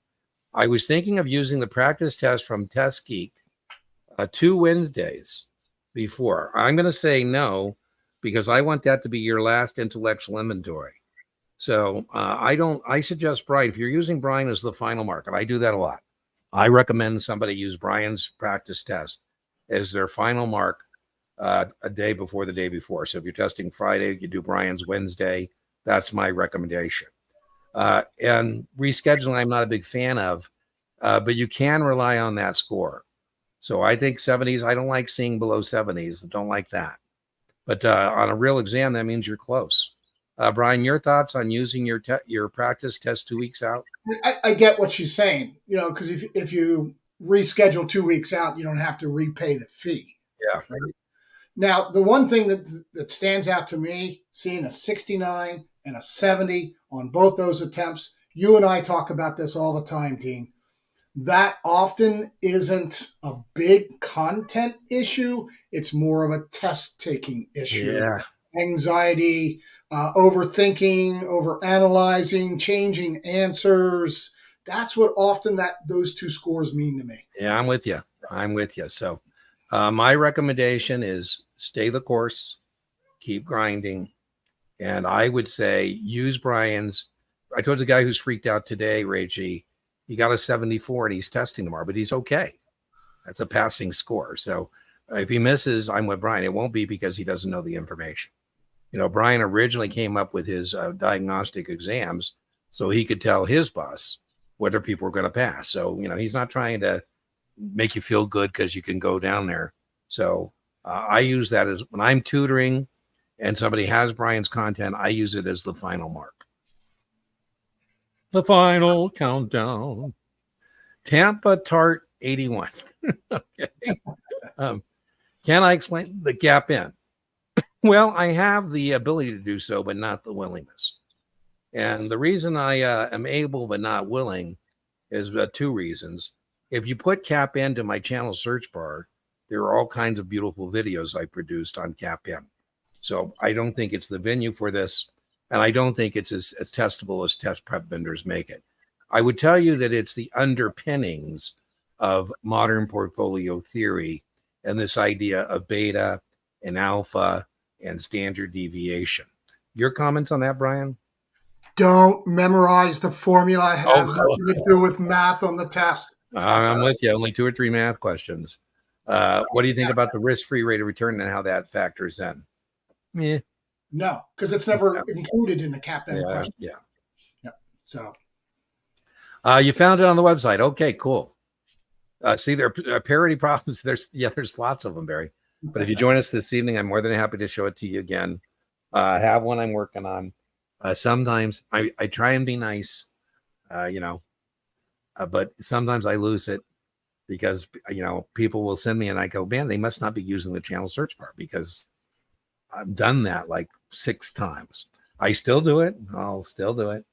I was thinking of using the practice test from Test Geek 2 Wednesdays before. I'm going to say no, because I want that to be your last intellectual inventory. So I suggest Brian, if you're using Brian as the final mark, and I do that a lot, I recommend somebody use Brian's practice test as their final mark a day before the day before. So if you're testing Friday, you do Brian's Wednesday. That's my recommendation. And rescheduling, I'm not a big fan of, but you can rely on that score. So I think 70s, I don't like seeing below 70s. Don't like that. But on a real exam, that means you're close. Brian, your thoughts on using your practice test 2 weeks out? I get what she's saying, because if you reschedule 2 weeks out, you don't have to repay the fee. Yeah. Right? Now, the one thing that stands out to me, seeing a 69 and a 70 on both those attempts, you and I talk about this all the time, Dean. That often isn't a big content issue. It's more of a test-taking issue. Yeah. Anxiety, overthinking, overanalyzing, changing answers. That's what often those 2 scores mean to me. Yeah, I'm with you. So my recommendation is stay the course, keep grinding. And I would say use Brian's. I told the guy who's freaked out today, Reggie, he got a 74 and he's testing tomorrow, but he's okay. That's a passing score. So if he misses, I'm with Brian. It won't be because he doesn't know the information. Brian originally came up with his diagnostic exams so he could tell his boss whether people were going to pass. So, he's not trying to make you feel good because you can go down there. So I use that as when I'm tutoring and somebody has Brian's content, I use it as the final mark. The final countdown. Tampa Tart 81. Okay. Can I explain the gap in? Well, I have the ability to do so, but not the willingness. And the reason I am able but not willing is 2 reasons. If you put Cap into my channel search bar, there are all kinds of beautiful videos I produced on Cap in. So I don't think it's the venue for this, and I don't think it's as testable as test prep vendors make it. I would tell you that it's the underpinnings of modern portfolio theory and this idea of beta and alpha and standard deviation. Your comments on that, Brian? Don't memorize the formula. It has nothing to do with math on the test. I'm with you. Only 2 or 3 math questions. What do you think about the risk-free rate of return and how that factors in? Yeah. No, because it's never included in the CAPM question. Yeah. So you found it on the website. Okay, cool. See, there are parity problems. There's lots of them, Barry. But if you join us this evening, I'm more than happy to show it to you again. I have one I'm working on. Sometimes I try and be nice, but sometimes I lose it because, people will send me and I go, man, they must not be using the channel search bar because I've done that like 6 times. I still do it. I'll still do it.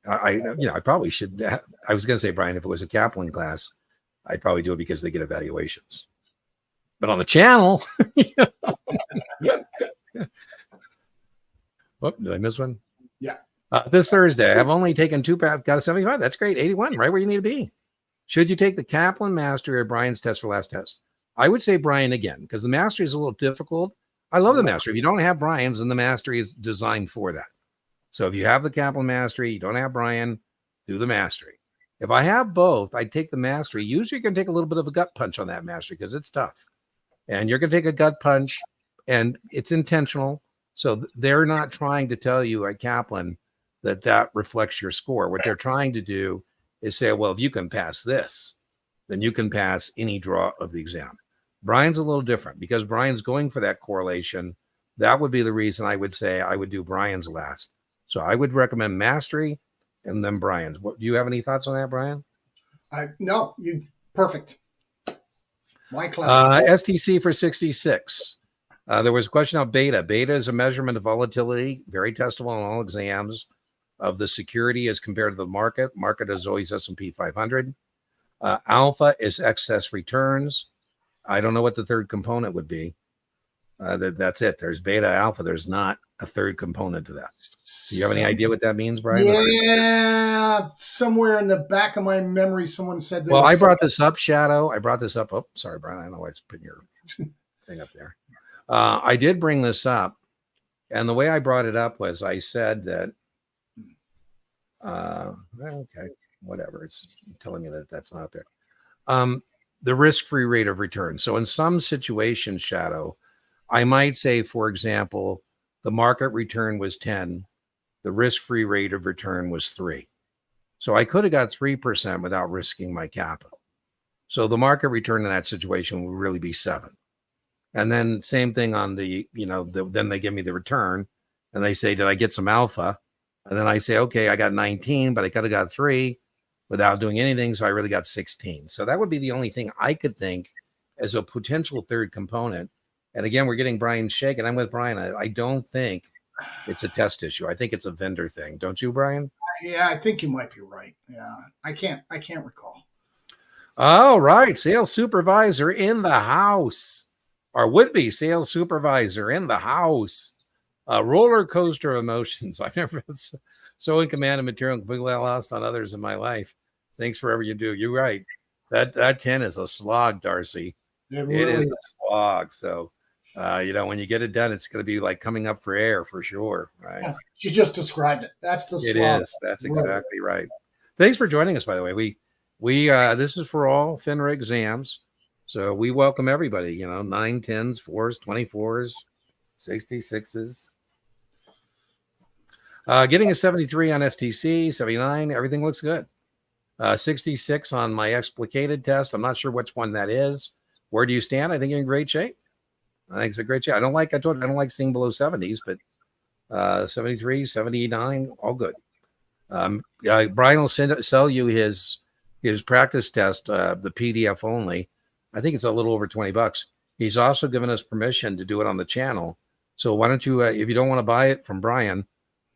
I probably should. I was going to say, Brian, if it was a Kaplan class, I'd probably do it because they get evaluations. But on the channel, whoop, did I miss one? Yeah. This Thursday, I've only taken 2 paths, got a 75. That's great. 81, right where you need to be. Should you take the Kaplan Mastery or Brian's test for last test? I would say Brian again, because the Mastery is a little difficult. I love the Mastery. If you don't have Brian's, then the Mastery is designed for that. So if you have the Kaplan Mastery, you don't have Brian, do the Mastery. If I have both, I'd take the Mastery. Usually you're going to take a little bit of a gut punch on that Mastery because it's tough. And you're going to take a gut punch, and it's intentional. So they're not trying to tell you at Kaplan that reflects your score. What they're trying to do is say, well, if you can pass this, then you can pass any draw of the exam. Brian's a little different because Brian's going for that correlation. That would be the reason I would say I would do Brian's last. So I would recommend Mastery and then Brian's. Do you have any thoughts on that, Brian? No, you perfect. My clever. STC for 66. There was a question on beta. Beta is a measurement of volatility, very testable on all exams, of the security as compared to the market. Market is always S&P 500. Alpha is excess returns. I don't know what the third component would be. That's it. There's beta, alpha. There's not a third component to that. Do you have any idea what that means, Brian? Yeah, somewhere in the back of my memory, someone said that. Well, I brought this up, Shadow. I brought this up. Oh, sorry, Brian. I don't know why it's putting your thing up there. I did bring this up. And the way I brought it up was I said that, okay, whatever. It's telling me that that's not there. The risk-free rate of return. So in some situations, Shadow, I might say, for example, the market return was 10. The risk-free rate of return was 3. So I could have got 3% without risking my capital. So the market return in that situation would really be 7. And then same thing on the, then they give me the return and they say, did I get some alpha? And then I say, okay, I got 19, but I could have got 3 without doing anything. So I really got 16. So that would be the only thing I could think as a potential third component. And again, we're getting Brian's shake, and I'm with Brian. I don't think it's a test issue. I think it's a vendor thing. Don't you, Brian? Yeah, I think you might be right. Yeah, I can't recall. All right. Sales supervisor in the house, or would-be sales supervisor in the house. A roller coaster of emotions. I've never been so in command of material and completely lost on others in my life. Thanks for whatever you do. You're right. That 10 is a slog, Darcy. It is a slog. So, when you get it done, it's going to be like coming up for air for sure. Right. Yeah, she just described it. That's the slog. It is. That's exactly right. Thanks for joining us, by the way. We this is for all FINRA exams. So we welcome everybody, 9, 10s, 4s, 24s, 66s. Getting a 73 on STC, 79, everything looks good. 66 on my explicated test. I'm not sure which one that is. Where do you stand? I think you're in great shape. I think it's a great shape. I don't like seeing below 70s, but 73, 79, all good. Brian will sell you his practice test, the PDF only. I think it's a little over $20. He's also given us permission to do it on the channel. So why don't you, if you don't want to buy it from Brian,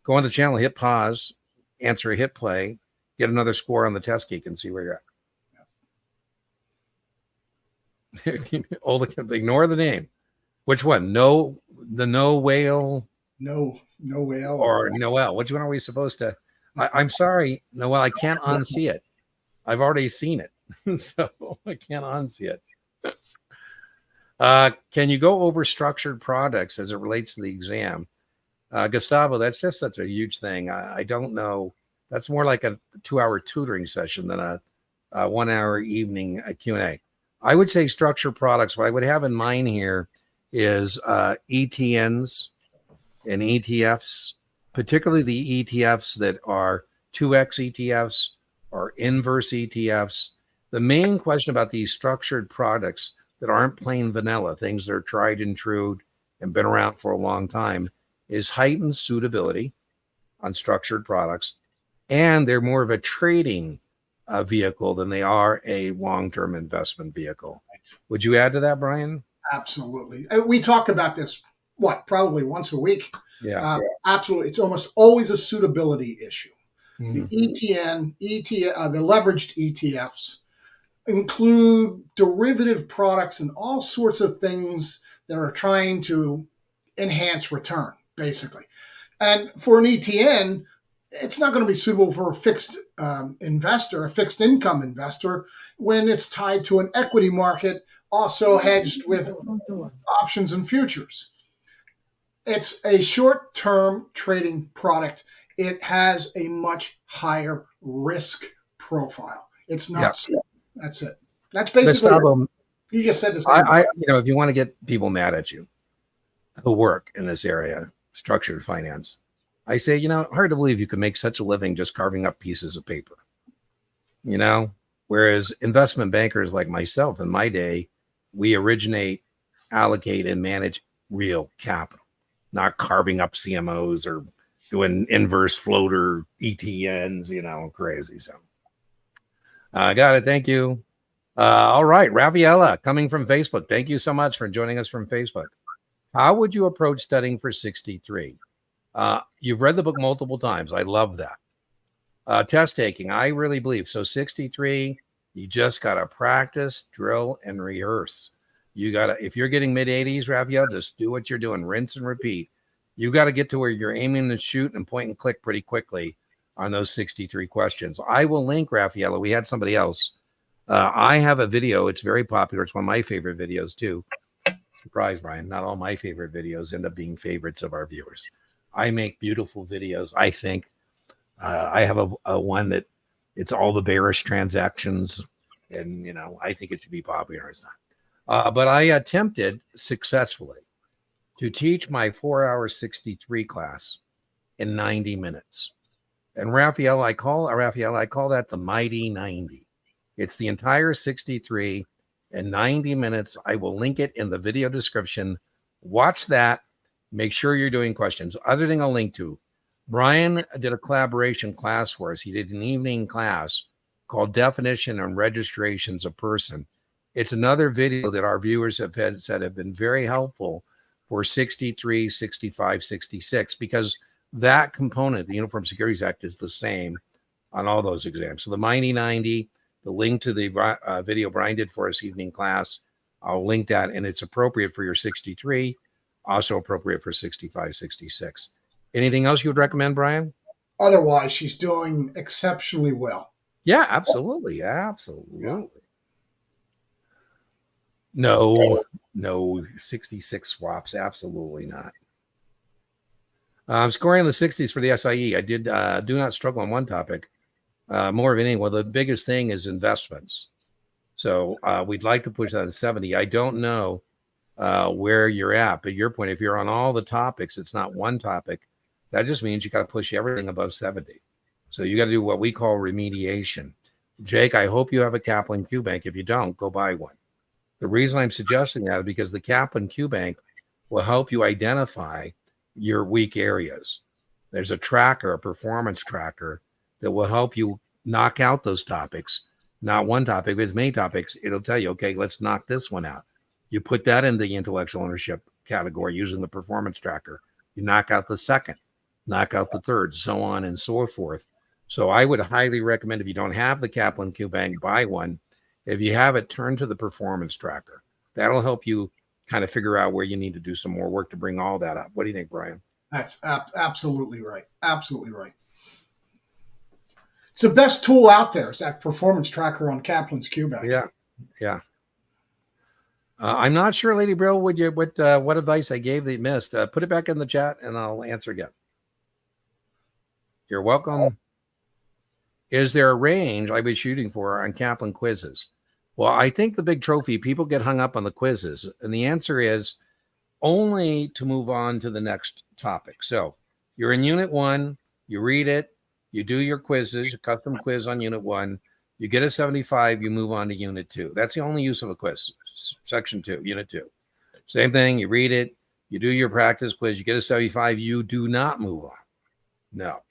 go on the channel, hit pause, answer, hit play, get another score on the test geek and see where you're at. Ignore the name. Which one? No whale. No whale. Or Noel. Which one are we supposed to? I'm sorry, Noel. I can't unsee it. I've already seen it, so I can't unsee it. Can you go over structured products as it relates to the exam? Gustavo, that's just such a huge thing. I don't know. That's more like a 2-hour tutoring session than a 1-hour evening Q&A. I would say structured products. What I would have in mind here is ETNs and ETFs, particularly the ETFs that are 2X ETFs or inverse ETFs. The main question about these structured products that aren't plain vanilla, things that are tried and true and been around for a long time, is heightened suitability on structured products. And they're more of a trading vehicle than they are a long-term investment vehicle. Right. Would you add to that, Brian? Absolutely. We talk about this, probably once a week. Yeah. Absolutely. It's almost always a suitability issue. Mm-hmm. The leveraged ETFs include derivative products and all sorts of things that are trying to enhance return, basically. And for an ETN, it's not going to be suitable for a fixed investor, a fixed income investor, when it's tied to an equity market, also hedged with options and futures. It's a short-term trading product. It has a much higher risk profile. It's not. Yeah. That's it. That's basically. You just said the same. If you want to get people mad at you who work in this area, structured finance, I say, hard to believe you can make such a living just carving up pieces of paper. Whereas investment bankers like myself in my day, we originate, allocate, and manage real capital, not carving up CMOs or doing inverse floater ETNs, you know, crazy. So I got it. Thank you. All right. Raviella coming from Facebook. Thank you so much for joining us from Facebook. How would you approach studying for 63? You've read the book multiple times. I love that. Test taking, I really believe. So 63, you just got to practice, drill, and rehearse. You got to, if you're getting mid 80s, Raphael, just do what you're doing, rinse and repeat. You got to get to where you're aiming to shoot and point and click pretty quickly on those 63 questions. I will link, Raphael. We had somebody else. I have a video. It's very popular. It's one of my favorite videos too. Surprise, Brian. Not all my favorite videos end up being favorites of our viewers. I make beautiful videos, I think. I have a one that it's all the bearish transactions, and you know, I think it should be popular. It's not. But I attempted successfully to teach my 4-hour 63 class in 90 minutes. And Raphael, I call that the mighty 90. It's the entire 63 in 90 minutes. I will link it in the video description. Watch that. Make sure you're doing questions. Other thing I'll link to, Brian did a collaboration class for us. He did an evening class called Definition and Registrations of Person. It's another video that our viewers have said have been very helpful for 63, 65, 66, because that component, the Uniform Securities Act, is the same on all those exams. So the mighty 90, the link to the video Brian did for us evening class, I'll link that, and it's appropriate for your 63, also appropriate for 65, 66. Anything else you would recommend, Brian? Otherwise, she's doing exceptionally well. Yeah, absolutely. Absolutely. Yeah. No 66 swaps. Absolutely not. I'm scoring in the 60s for the SIE. I did do not struggle on one topic. More of anything. Well, the biggest thing is investments. So we'd like to push that to 70. I don't know where you're at, but your point, if you're on all the topics, it's not one topic. That just means you got to push everything above 70. So you got to do what we call remediation. Jake, I hope you have a Kaplan Q Bank. If you don't, go buy one. The reason I'm suggesting that is because the Kaplan Q Bank will help you identify your weak areas. There's a tracker, a performance tracker, that will help you knock out those topics. Not one topic, but as many topics. It'll tell you, okay, let's knock this one out. You put that in the intellectual ownership category using the performance tracker. You knock out the second, knock out the third, so on and so forth. So I would highly recommend, if you don't have the Kaplan Q Bank, buy one. If you have it, turn to the performance tracker. That'll help you kind of figure out where you need to do some more work to bring all that up. What do you think, Brian? That's absolutely right. Absolutely right. It's the best tool out there. Is that performance tracker on Kaplan's Q Bank. Yeah. I'm not sure, Lady Brill, what advice I gave that you missed. Put it back in the chat and I'll answer again. You're welcome. Is there a range I'd be shooting for on Kaplan quizzes? Well, I think the big trophy, people get hung up on the quizzes. And the answer is only to move on to the next topic. So you're in Unit 1, you read it, you do your quizzes, a custom quiz on Unit 1, you get a 75, you move on to Unit 2. That's the only use of a quiz. Section 2, Unit 2. Same thing, you read it, you do your practice quiz, you get a 75, you do not move on. No.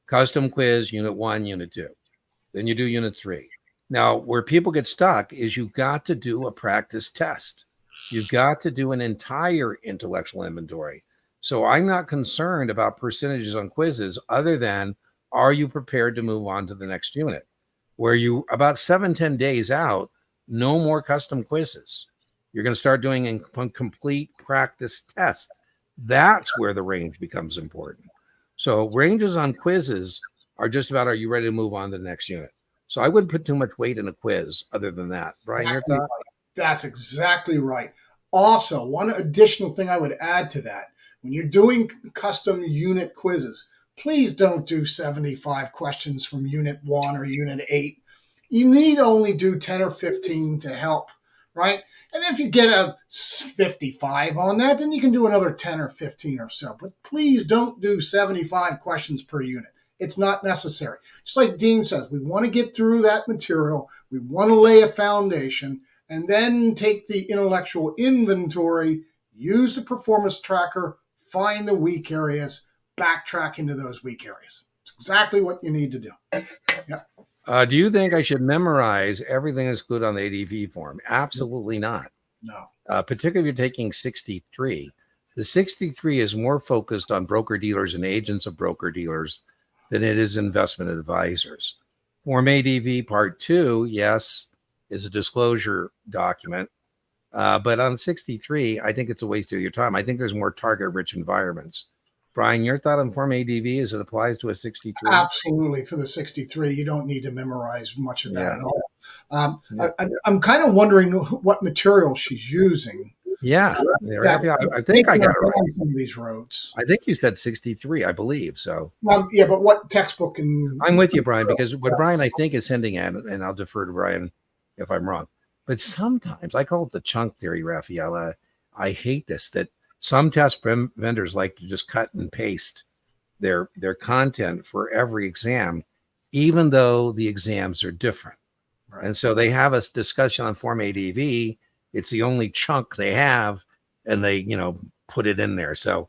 Custom quiz, Unit 1, Unit 2. Then you do Unit 3. Now, where people get stuck is you've got to do a practice test. You've got to do an entire intellectual inventory. So I'm not concerned about percentages on quizzes other than, are you prepared to move on to the next unit? Where you, about 7-10 days out, no more custom quizzes. You're going to start doing a complete practice test. That's where the range becomes important. So ranges on quizzes are just about, are you ready to move on to the next unit? So I wouldn't put too much weight in a quiz other than that. Brian, your thought? That's exactly right. Also, one additional thing I would add to that, when you're doing custom unit quizzes, please don't do 75 questions from Unit 1 or Unit 8. You need only do 10 or 15 to help, right? And if you get a 55 on that, then you can do another 10 or 15 or so. But please don't do 75 questions per unit. It's not necessary. Just like Dean says, we want to get through that material. We want to lay a foundation and then take the intellectual inventory, use the performance tracker, find the weak areas, backtrack into those weak areas. It's exactly what you need to do. Yep. Do you think I should memorize everything that's good on the ADV form? Absolutely not. No. Particularly if you're taking 63. The 63 is more focused on broker dealers and agents of broker dealers than it is investment advisors. Form ADV Part 2, yes, is a disclosure document. But on 63, I think it's a waste of your time. I think there's more target-rich environments. Brian, your thought on Form ADV as it applies to a 63? Absolutely. For the 63, you don't need to memorize much of that at all. I'm kind of wondering what material she's using. Yeah, I think I got it right. Some of these roads. I think you said 63, I believe. So yeah, but what textbook? I'm with you, Brian, because what Brian I think is hinting at, and I'll defer to Brian if I'm wrong, but sometimes I call it the chunk theory, Raphael. I hate this, that some test vendors like to just cut and paste their content for every exam, even though the exams are different. Right. And so they have a discussion on Form ADV. It's the only chunk they have, and they, put it in there. So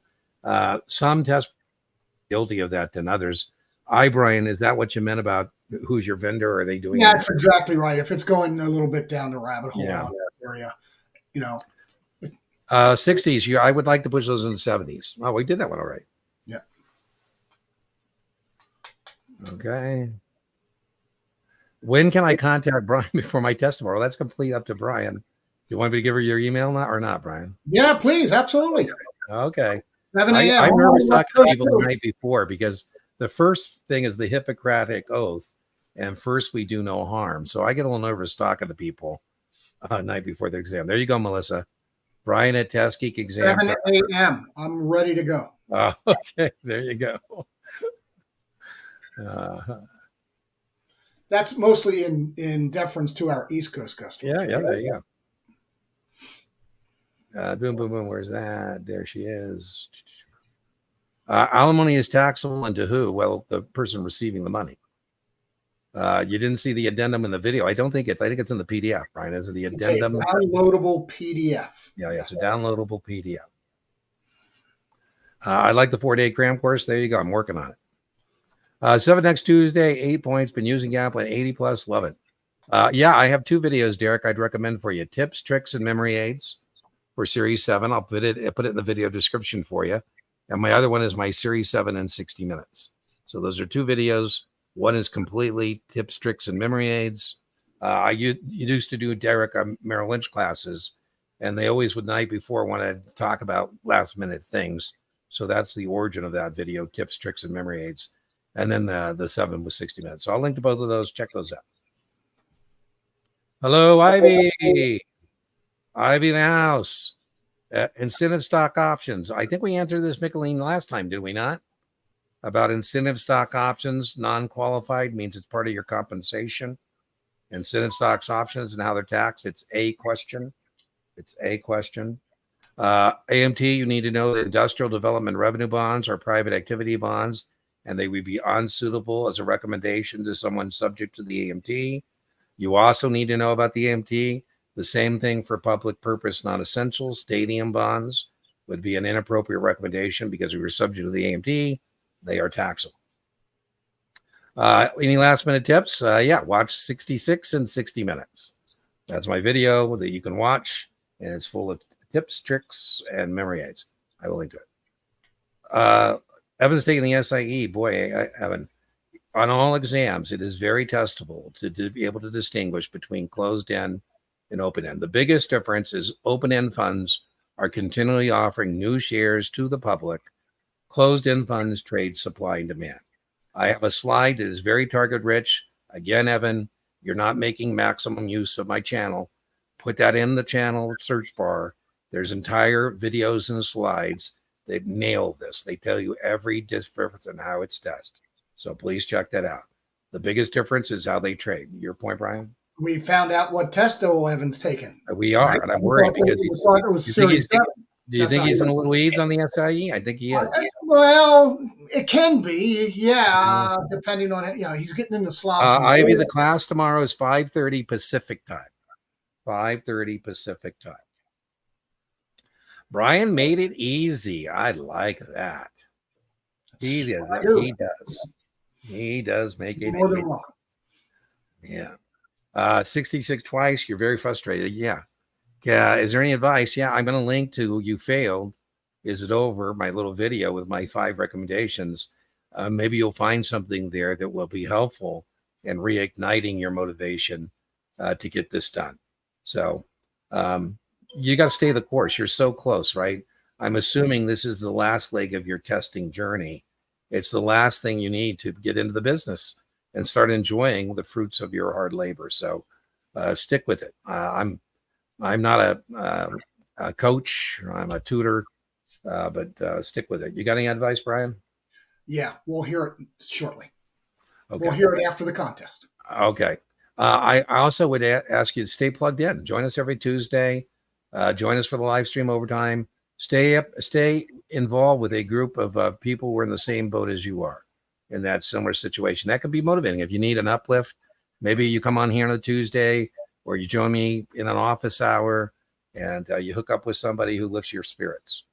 some test guilty of that than others. Brian, is that what you meant about who's your vendor? Are they doing? Yeah, that's exactly right. If it's going a little bit down the rabbit hole area, 60s. I would like to push those in the 70s. Oh, we did that one all right. Yeah. Okay. When can I contact Brian before my test tomorrow? That's complete up to Brian. You want me to give her your email now or not, Brian? Yeah, please. Absolutely. Okay. 7 a.m. I'm nervous talking to people the night before because the first thing is the Hippocratic Oath, and first we do no harm. So I get a little nervous talking to people night before their exam. There you go, Melissa. Brian at Test Geek Exam. 7 a.m. I'm ready to go. Okay. There you go. That's mostly in deference to our East Coast customers. Yeah, there you go. Boom, boom, boom. Where's that? There she is. Alimony is taxable, and to who? Well, the person receiving the money. You didn't see the addendum in the video. I think it's in the PDF, Brian. Is it the addendum? It's a downloadable PDF. Yeah, it's a downloadable PDF. I like the 4-day cram course. There you go. I'm working on it. 7 next Tuesday, 8 points. Been using Kaplan 80 plus. Love it. I have 2 videos, Derek, I'd recommend for you. Tips, tricks, and memory aids for Series 7. I'll put it in the video description for you. And my other one is my Series 7 in 60 minutes. So those are 2 videos. One is completely tips, tricks, and memory aids. I used to do Derek Merrill Lynch classes, and they always would the night before want to talk about last minute things. So that's the origin of that video, tips, tricks, and memory aids. And then the 7 was 60 minutes. So I'll link to both of those. Check those out. Hello, Ivy. Ivy in the house. Incentive stock options. I think we answered this, Michelene, last time, did we not? About incentive stock options. Non-qualified means it's part of your compensation. Incentive stocks options and how they're taxed. It's a question. AMT, you need to know that industrial development revenue bonds are private activity bonds, and they would be unsuitable as a recommendation to someone subject to the AMT. You also need to know about the AMT. The same thing for public purpose non-essential. Stadium bonds would be an inappropriate recommendation because we were subject to the AMT. They are taxable. Any last minute tips? Watch 66 in 60 minutes. That's my video that you can watch, and it's full of tips, tricks, and memory aids. I will link to it. Evan's taking the SIE. Boy, Evan, on all exams, it is very testable to be able to distinguish between closed end and open end. The biggest difference is open end funds are continually offering new shares to the public. Closed end funds trade supply and demand. I have a slide that is very target rich. Again, Evan, you're not making maximum use of my channel. Put that in the channel search bar. There's entire videos and slides that nail this. They tell you every difference and how it's tested. So please check that out. The biggest difference is how they trade. Your point, Brian? We found out what testo Evan's taken. We are, and I'm worried because do you think he's in a little weeds on the SIE? I think he is. Well, it can be, depending on it. He's getting into slobs. Ivy, the class tomorrow is 5:30 Pacific time. 5:30 Pacific time. Brian made it easy. I like that. He does. I do. He does. He does make it More than easy. welcome. Yeah. 66 twice. You're very frustrated. Yeah. Yeah. Is there any advice? Yeah. I'm going to link to You Failed. Is it over? My little video with my 5 recommendations. Maybe you'll find something there that will be helpful in reigniting your motivation to get this done. So you got to stay the course. You're so close, right? I'm assuming this is the last leg of your testing journey. It's the last thing you need to get into the business and start enjoying the fruits of your hard labor. So stick with it. I'm not a coach. I'm a tutor, but stick with it. You got any advice, Brian? Yeah, we'll hear it shortly. Okay. We'll hear it after the contest. Okay. I also would ask you to stay plugged in. Join us every Tuesday. Join us for the live stream overtime. Stay involved with a group of people who are in the same boat as you are in that similar situation. That can be motivating. If you need an uplift, maybe you come on here on a Tuesday, or you join me in an office hour, and you hook up with somebody who lifts your spirits.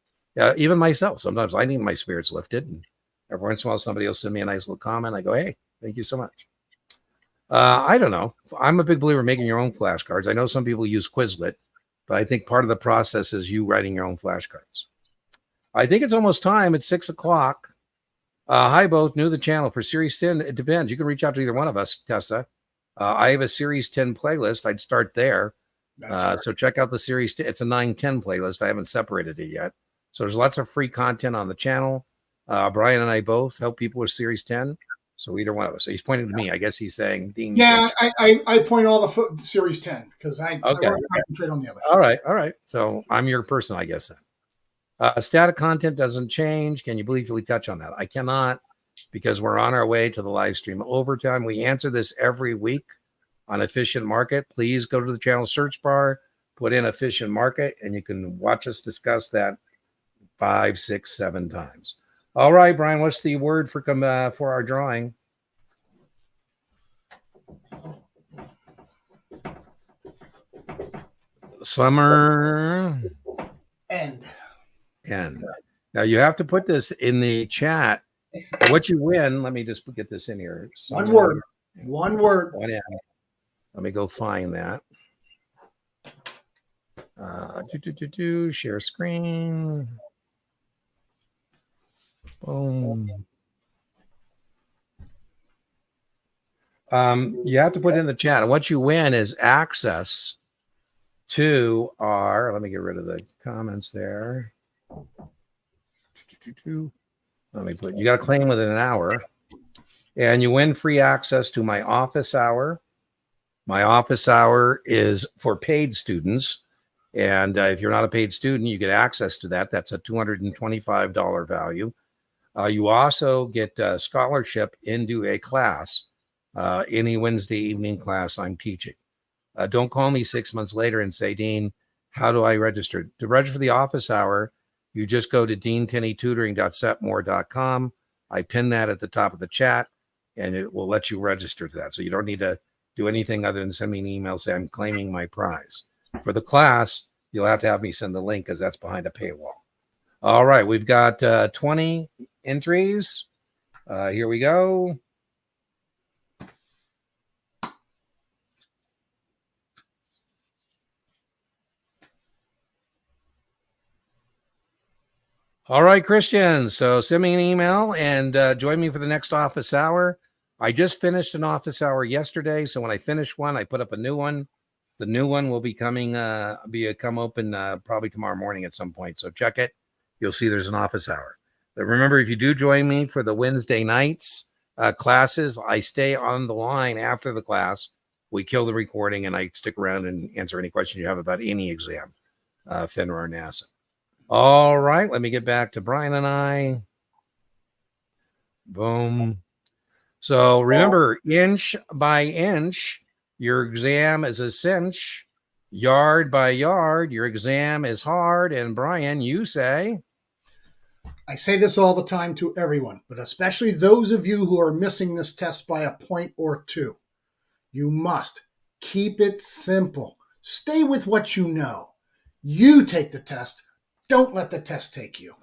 Even myself, sometimes I need my spirits lifted, and every once in a while somebody will send me a nice little comment. I go, hey, thank you so much. I don't know. I'm a big believer in making your own flashcards. I know some people use Quizlet, but I think part of the process is you writing your own flashcards. I think it's almost time. It's 6 o'clock. Hi, both. New to the channel for Series 10. It depends. You can reach out to either one of us, Tessa. I have a Series 10 playlist. I'd start there. So check out the Series 10. It's a 9-10 playlist. I haven't separated it yet. So there's lots of free content on the channel. Brian and I both help people with Series 10. So either one of us. So he's pointing to me. I guess he's saying, Dean. Yeah, I point all the Series 10 because I want to concentrate on the others. All right. So I'm your person, I guess. Static content doesn't change. Can you briefly touch on that? I cannot, because we're on our way to the live stream overtime. We answer this every week on Efficient Market. Please go to the channel search bar, put in Efficient Market, and you can watch us discuss that 5, 6, 7 times. All right, Brian, what's the word for our drawing? Summer end. Now you have to put this in the chat. What you win, let me just get this in here. Summer. One word. Let me go find that. Share screen. Boom. You have to put it in the chat. And what you win is access to our, let me get rid of the comments there. Let me put, you got to claim within an hour. And you win free access to my office hour. My office hour is for paid students. And if you're not a paid student, you get access to that. That's a $225 value. You also get a scholarship into a class, any Wednesday evening class I'm teaching. Don't call me 6 months later and say, Dean, how do I register? To register for the office hour, you just go to deantenneytutoring.setmore.com. I pin that at the top of the chat, and it will let you register to that. So you don't need to do anything other than send me an email saying I'm claiming my prize. For the class, you'll have to have me send the link because that's behind a paywall. All right, we've got 20 entries. Here we go. All right, Christian. So send me an email and join me for the next office hour. I just finished an office hour yesterday. So when I finish one, I put up a new one. The new one will be coming, come open probably tomorrow morning at some point. So check it. You'll see there's an office hour. But remember, if you do join me for the Wednesday nights classes, I stay on the line after the class. We kill the recording and I stick around and answer any questions you have about any exam, FINRA or NASA. All right, let me get back to Brian and I. Boom. So remember, inch by inch, your exam is a cinch. Yard by yard, your exam is hard. And Brian, you say? I say this all the time to everyone, but especially those of you who are missing this test by a point or two. You must keep it simple. Stay with what you know. You take the test. Don't let the test take you.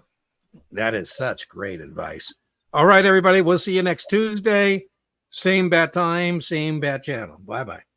That is such great advice. All right, everybody. We'll see you next Tuesday. Same bat time, same bat channel. Bye-bye.